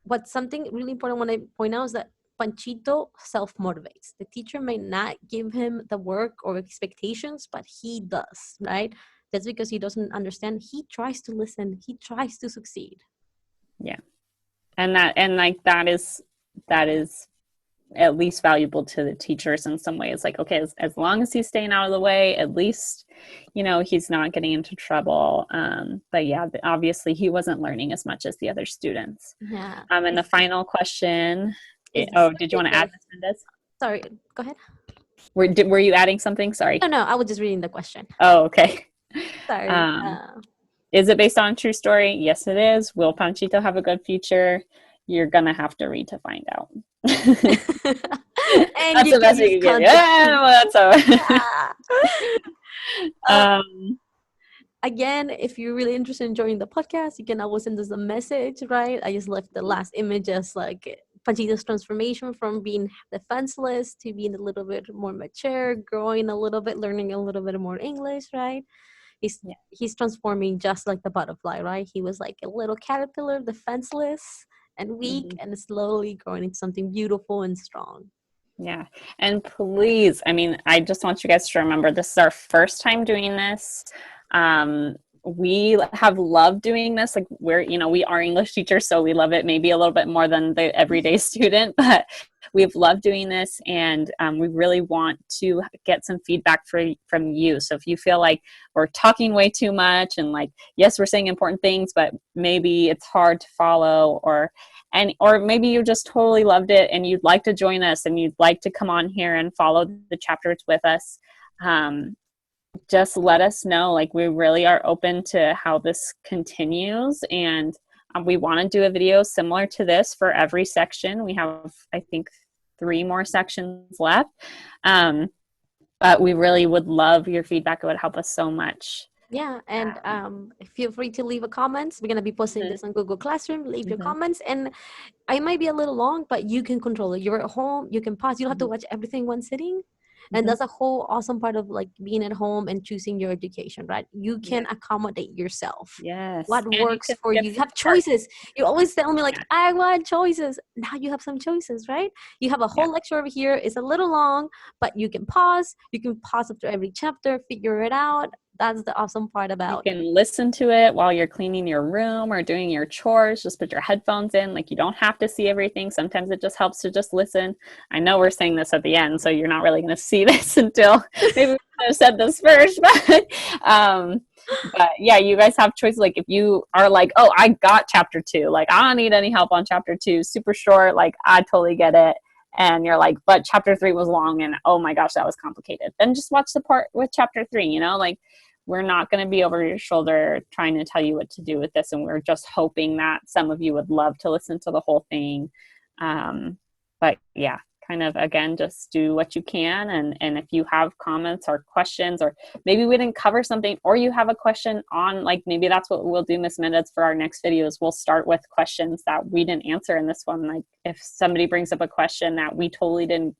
what's something really important I want to point out is that Panchito self-motivates. The teacher may not give him the work or expectations, but he does, right? That's because he doesn't understand. He tries to listen. He tries to succeed. Yeah. And that is at least valuable to the teachers in some ways. Like, okay, as long as he's staying out of the way, at least, he's not getting into trouble. But yeah, obviously he wasn't learning as much as the other students. Yeah. And the final question. Did you want to add this, Mendez? Sorry, go ahead. Were you adding something? Sorry. No, I was just reading the question. Oh, okay. Sorry. Is it based on a true story? Yes, it is. Will Panchito have a good future? You're gonna have to read to find out. And that's the best you can give. Yeah, well, that's all. again, if you're really interested in joining the podcast, you can always send us a message, right? I just left the last image as like Panchita's transformation from being defenseless to being a little bit more mature, growing a little bit, learning a little bit more English, right? Yeah. He's transforming just like the butterfly, right? He was like a little caterpillar, defenseless and weak, Mhm. and slowly growing into something beautiful and strong. Yeah. And please, I mean, I just want you guys to remember this is our first time doing this. We have loved doing this. Like we are English teachers, so we love it maybe a little bit more than the everyday student, but we've loved doing this, and we really want to get some feedback from you. So if you feel like we're talking way too much and like, yes, we're saying important things, but maybe it's hard to follow, or maybe you just totally loved it and you'd like to join us and you'd like to come on here and follow the chapters with us, just let us know. Like, we really are open to how this continues, and we want to do a video similar to this for every section. We have, I think, 3 more sections left, but we really would love your feedback. It would help us so much. Yeah, and feel free to leave a comments. We're gonna be posting Mhm. this on Google Classroom. Leave your Mhm. comments, and I might be a little long, but you can control it. You're at home, you can pause. You don't have to Mhm. watch everything one sitting. And Mhm. that's a whole awesome part of like being at home and choosing your education, right? You Yeah. can accommodate yourself. Yes. What And you works can for skip you? You some have parts. choices. You always tell me like, Yeah. I want choices. Now you have some choices, right? You have a Yeah. whole lecture over here. It's a little long, but you can pause. You can pause after every chapter, figure it out. That's the awesome part You about. can listen to it while you're cleaning your room or doing your chores. Just put your headphones in. Like, you don't have to see everything. Sometimes it just helps to just listen. I know we're saying this at the end, so you're not really going to see this until maybe we should have said this first. But yeah, you guys have choices. Like, if you are like, oh, I got chapter 2, like, I don't need any help on chapter 2, super short, like, I totally get it. And you're like, but chapter 3 was long and oh my gosh, that was complicated. Then just watch the part with chapter 3, like, we're not going to be over your shoulder trying to tell you what to do with this. And we're just hoping that some of you would love to listen to the whole thing. But yeah, kind of, again, just do what you can. And if you have comments or questions, or maybe we didn't cover something, or you have a question on, like, maybe that's what we'll do, Miss Mendez, for our next videos. We'll start with questions that we didn't answer in this one. Like, if somebody brings up a question that we totally didn't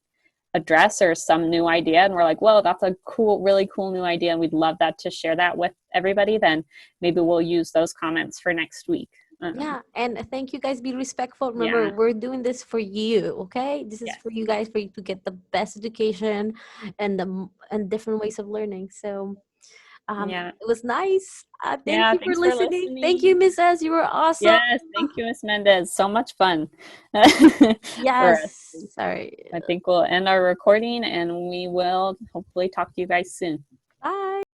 address, or some new idea, and we're like, whoa, that's a really cool new idea, and we'd love that to share that with everybody, then maybe we'll use those comments for next week. Yeah, and thank you guys. Be respectful. Remember, Yeah. we're doing this for you. Okay, this is Yes. for you guys, for you to get the best education and different ways of learning. So, Yeah. it was nice. Thank Yeah. you for Thanks for listening. Thank you, listening. Mrs. You were awesome. Yes. Thank you, Miss Mendez. So much fun for us. Yes. Sorry. I think we'll end our recording, and we will hopefully talk to you guys soon.